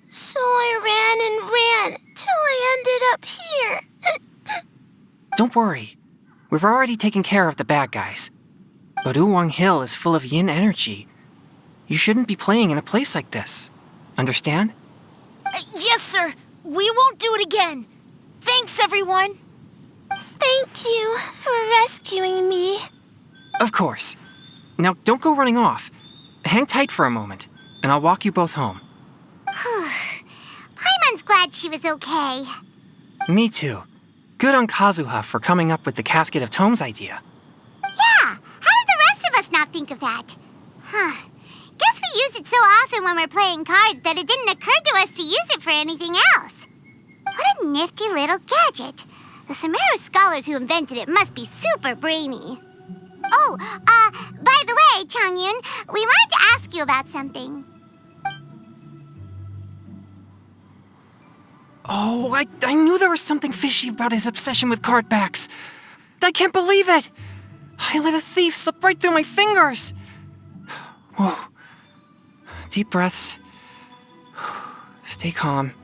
So I ran and ran till I ended up here. Don't worry. We've already taken care of the bad guys. But Uwang Hill is full of yin energy. You shouldn't be playing in a place like this. Understand? Yes, sir. We won't do it again. Thanks, everyone. Thank you for rescuing me. Of course. Now, don't go running off. Hang tight for a moment, and I'll walk you both home. Paimon's glad she was okay. Me too. Good on Kazuha for coming up with the Casket of Tomes idea. Yeah, how did the rest of us not think of that? Guess we use it so often when we're playing cards that it didn't occur to us to use it for anything else. What a nifty little gadget. The Sumeru scholars who invented it must be super brainy. Oh, by the way, Changyun, we wanted to ask you about something. Oh, I knew there was something fishy about his obsession with card backs. I can't believe it! I let a thief slip right through my fingers! Whoa. Deep breaths. Stay calm.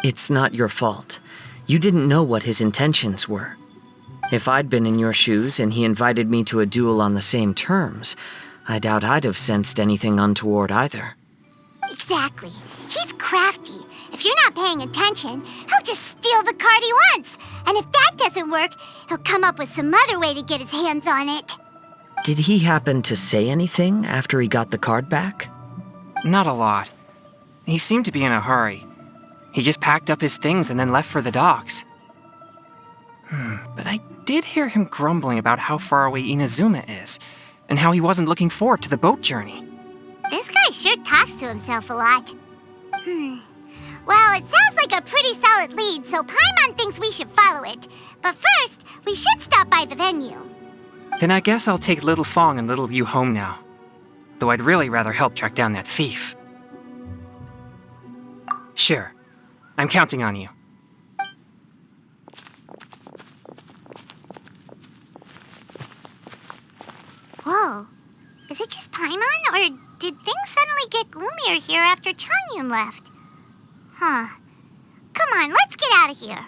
It's not your fault. You didn't know what his intentions were. If I'd been in your shoes and he invited me to a duel on the same terms, I doubt I'd have sensed anything untoward either. Exactly. He's crafty. If you're not paying attention, he'll just steal the card he wants. And if that doesn't work, he'll come up with some other way to get his hands on it. Did he happen to say anything after he got the card back? Not a lot. He seemed to be in a hurry. He just packed up his things and then left for the docks. But I did hear him grumbling about how far away Inazuma is, and how he wasn't looking forward to the boat journey. This guy sure talks to himself a lot. Well, it sounds like a pretty solid lead, so Paimon thinks we should follow it. But first, we should stop by the venue. Then I guess I'll take Little Fong and Little Yu home now. Though I'd really rather help track down that thief. Sure. I'm counting on you. Whoa. Is it just Paimon, or did things suddenly get gloomier here after Changyun left? Huh. Come on, let's get out of here.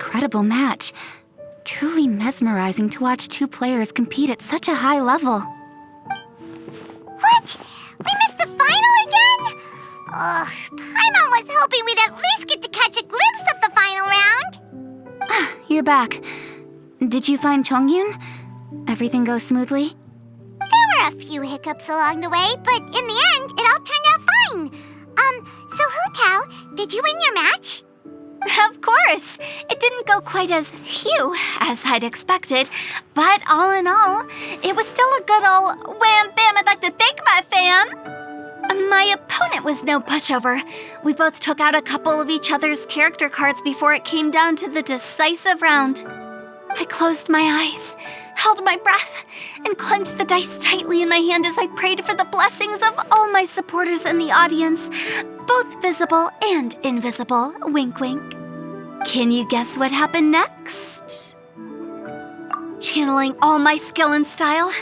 incredible match. Truly mesmerizing to watch two players compete at such a high level. What? We missed the final again? Ugh, Paimon was hoping we'd at least get to catch a glimpse of the final round. You're back. Did you find Chongyun? Everything goes smoothly? There were a few hiccups along the way, but in the end, it all turned out fine. So Hu Tao, did you win your match? Of course! It didn't go quite as phew as I'd expected, but all in all, it was still a good old wham bam. I'd like to thank my fam! My opponent was no pushover. We both took out a couple of each other's character cards before it came down to the decisive round. I closed my eyes, held my breath, and clenched the dice tightly in my hand as I prayed for the blessings of all my supporters in the audience, both visible and invisible. Wink, wink. Can you guess what happened next? Channeling all my skill and style,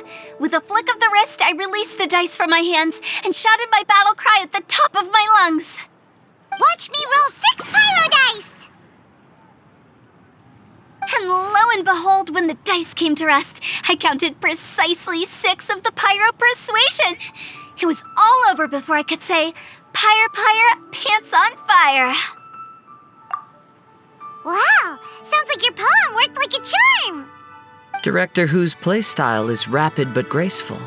with a flick of the wrist, I released the dice from my hands and shouted my battle cry at the top of my lungs. Watch me roll 6 pyro dice! And lo and behold, when the dice came to rest, I counted precisely 6 of the pyro persuasion. It was all over before I could say, Pyre, pants on fire. Wow, sounds like your poem worked like a charm. Director Hu's playstyle is rapid but graceful,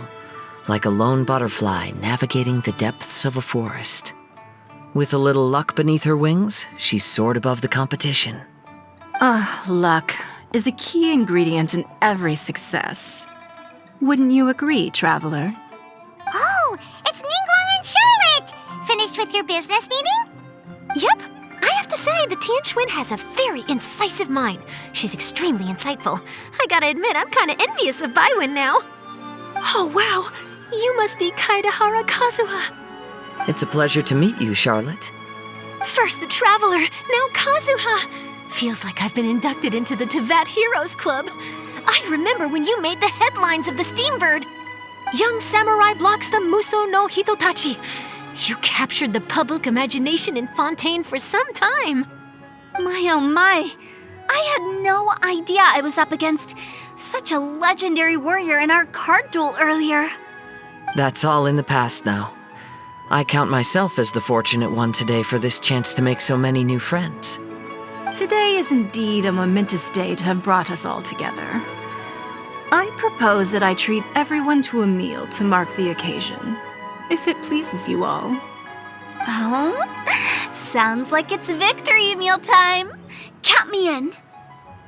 like a lone butterfly navigating the depths of a forest. With a little luck beneath her wings, she soared above the competition. Luck is a key ingredient in every success. Wouldn't you agree, Traveler? Oh, it's Ningguang and Charlotte! Finished with your business meeting? Yep. I have to say, the Tian Schwinn has a very incisive mind. She's extremely insightful. I gotta admit, I'm kinda envious of Baiwen now. Oh, wow. You must be Kaedahara Kazuha. It's a pleasure to meet you, Charlotte. First the Traveler, now Kazuha. Feels like I've been inducted into the Tevat Heroes Club. I remember when you made the headlines of the Steambird. Young samurai blocks the Muso no Hitotachi. You captured the public imagination in Fontaine for some time. My oh my. I had no idea I was up against such a legendary warrior in our card duel earlier. That's all in the past now. I count myself as the fortunate one today for this chance to make so many new friends. Today is indeed a momentous day to have brought us all together. I propose that I treat everyone to a meal to mark the occasion, if it pleases you all. Oh, sounds like it's victory meal time. Count me in.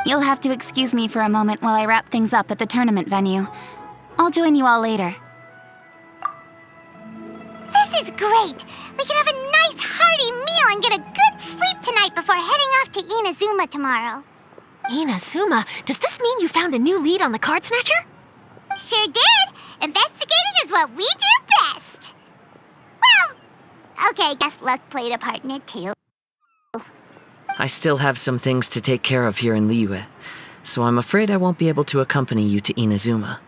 You'll have to excuse me for a moment while I wrap things up at the tournament venue. I'll join you all later. This is great! We can have a nice hearty meal and get a good sleep tonight before heading off to Inazuma tomorrow. Inazuma? Does this mean you found a new lead on the Card Snatcher? Sure did! Investigating is what we do best! Well, okay, guess luck played a part in it too. I still have some things to take care of here in Liyue, so I'm afraid I won't be able to accompany you to Inazuma.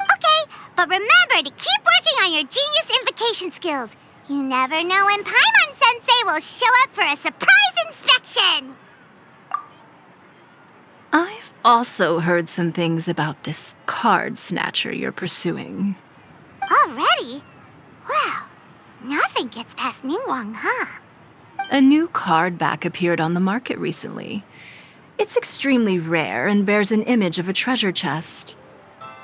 Okay, but remember to keep working on your genius invocation skills. You never know when Paimon-sensei will show up for a surprise inspection! I've also heard some things about this card snatcher you're pursuing. Already? Wow, nothing gets past Ningguang, huh? A new card back appeared on the market recently. It's extremely rare and bears an image of a treasure chest.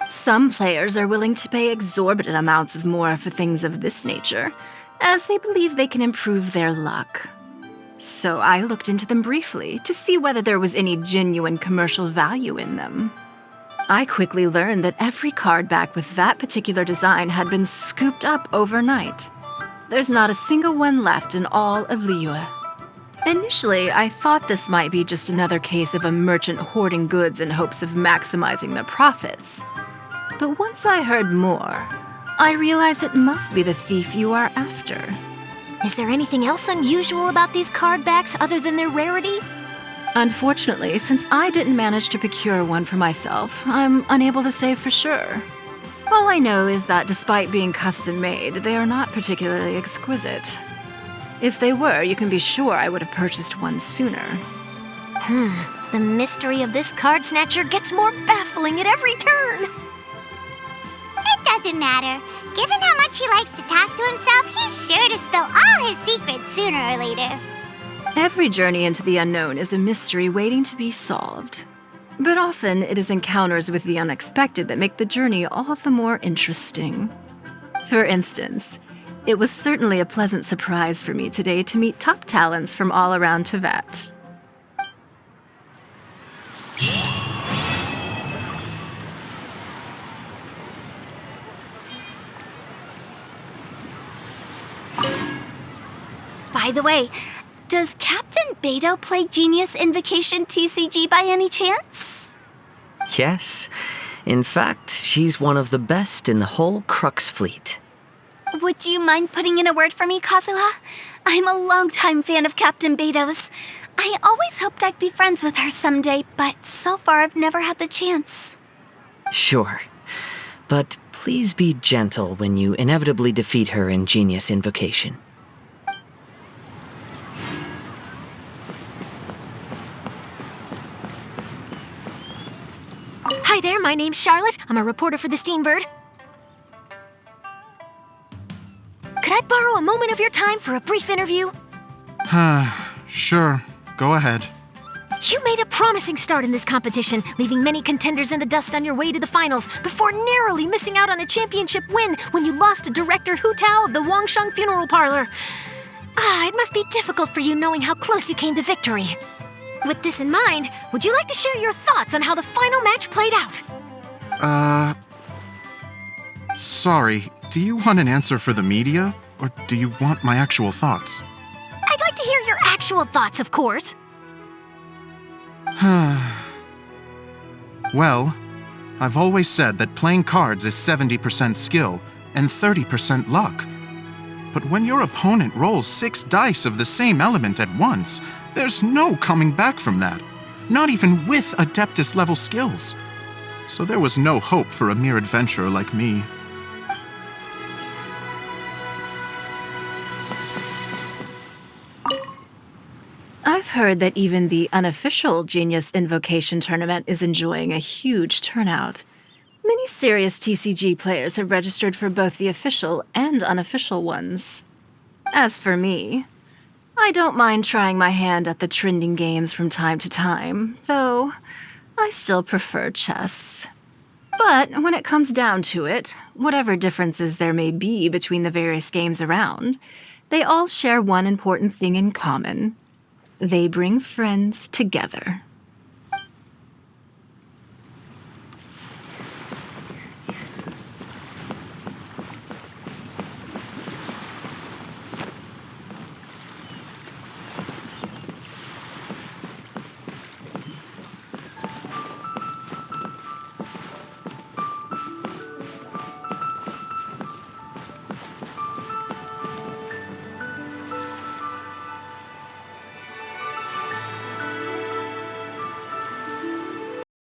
Some players are willing to pay exorbitant amounts of more for things of this nature, as they believe they can improve their luck. So I looked into them briefly to see whether there was any genuine commercial value in them. I quickly learned that every card back with that particular design had been scooped up overnight. There's not a single one left in all of Liyue. Initially, I thought this might be just another case of a merchant hoarding goods in hopes of maximizing their profits. But once I heard more, I realized it must be the thief you are after. Is there anything else unusual about these card backs other than their rarity? Unfortunately, since I didn't manage to procure one for myself, I'm unable to say for sure. All I know is that despite being custom-made, they are not particularly exquisite. If they were, you can be sure I would have purchased one sooner. The mystery of this card snatcher gets more baffling at every turn. It doesn't matter. Given how much he likes to talk to himself, he's sure to spill all his secrets sooner or later. Every journey into the unknown is a mystery waiting to be solved. But often it is encounters with the unexpected that make the journey all the more interesting. For instance, it was certainly a pleasant surprise for me today to meet top talents from all around Teyvat. By the way, does Captain Beto play Genius Invocation TCG by any chance? Yes. In fact, she's one of the best in the whole Crux fleet. Would you mind putting in a word for me, Kazuha? I'm a longtime fan of Captain Beto's. I always hoped I'd be friends with her someday, but so far I've never had the chance. Sure. But please be gentle when you inevitably defeat her in Genius Invocation. Hi there, my name's Charlotte. I'm a reporter for the Steambird. Could I borrow a moment of your time for a brief interview? Sure. Go ahead. You made a promising start in this competition, leaving many contenders in the dust on your way to the finals, before narrowly missing out on a championship win when you lost to Director Hu Tao of the Wangsheng Funeral Parlor. It must be difficult for you knowing how close you came to victory. With this in mind, would you like to share your thoughts on how the final match played out? Sorry. Do you want an answer for the media, or do you want my actual thoughts? I'd like to hear your actual thoughts, of course. Well, I've always said that playing cards is 70% skill and 30% luck. But when your opponent rolls 6 dice of the same element at once, there's no coming back from that, not even with Adeptus-level skills. So there was no hope for a mere adventurer like me. I've heard that even the unofficial Genius Invocation tournament is enjoying a huge turnout. Many serious TCG players have registered for both the official and unofficial ones. As for me, I don't mind trying my hand at the trending games from time to time, though I still prefer chess. But when it comes down to it, whatever differences there may be between the various games around, they all share one important thing in common. They bring friends together.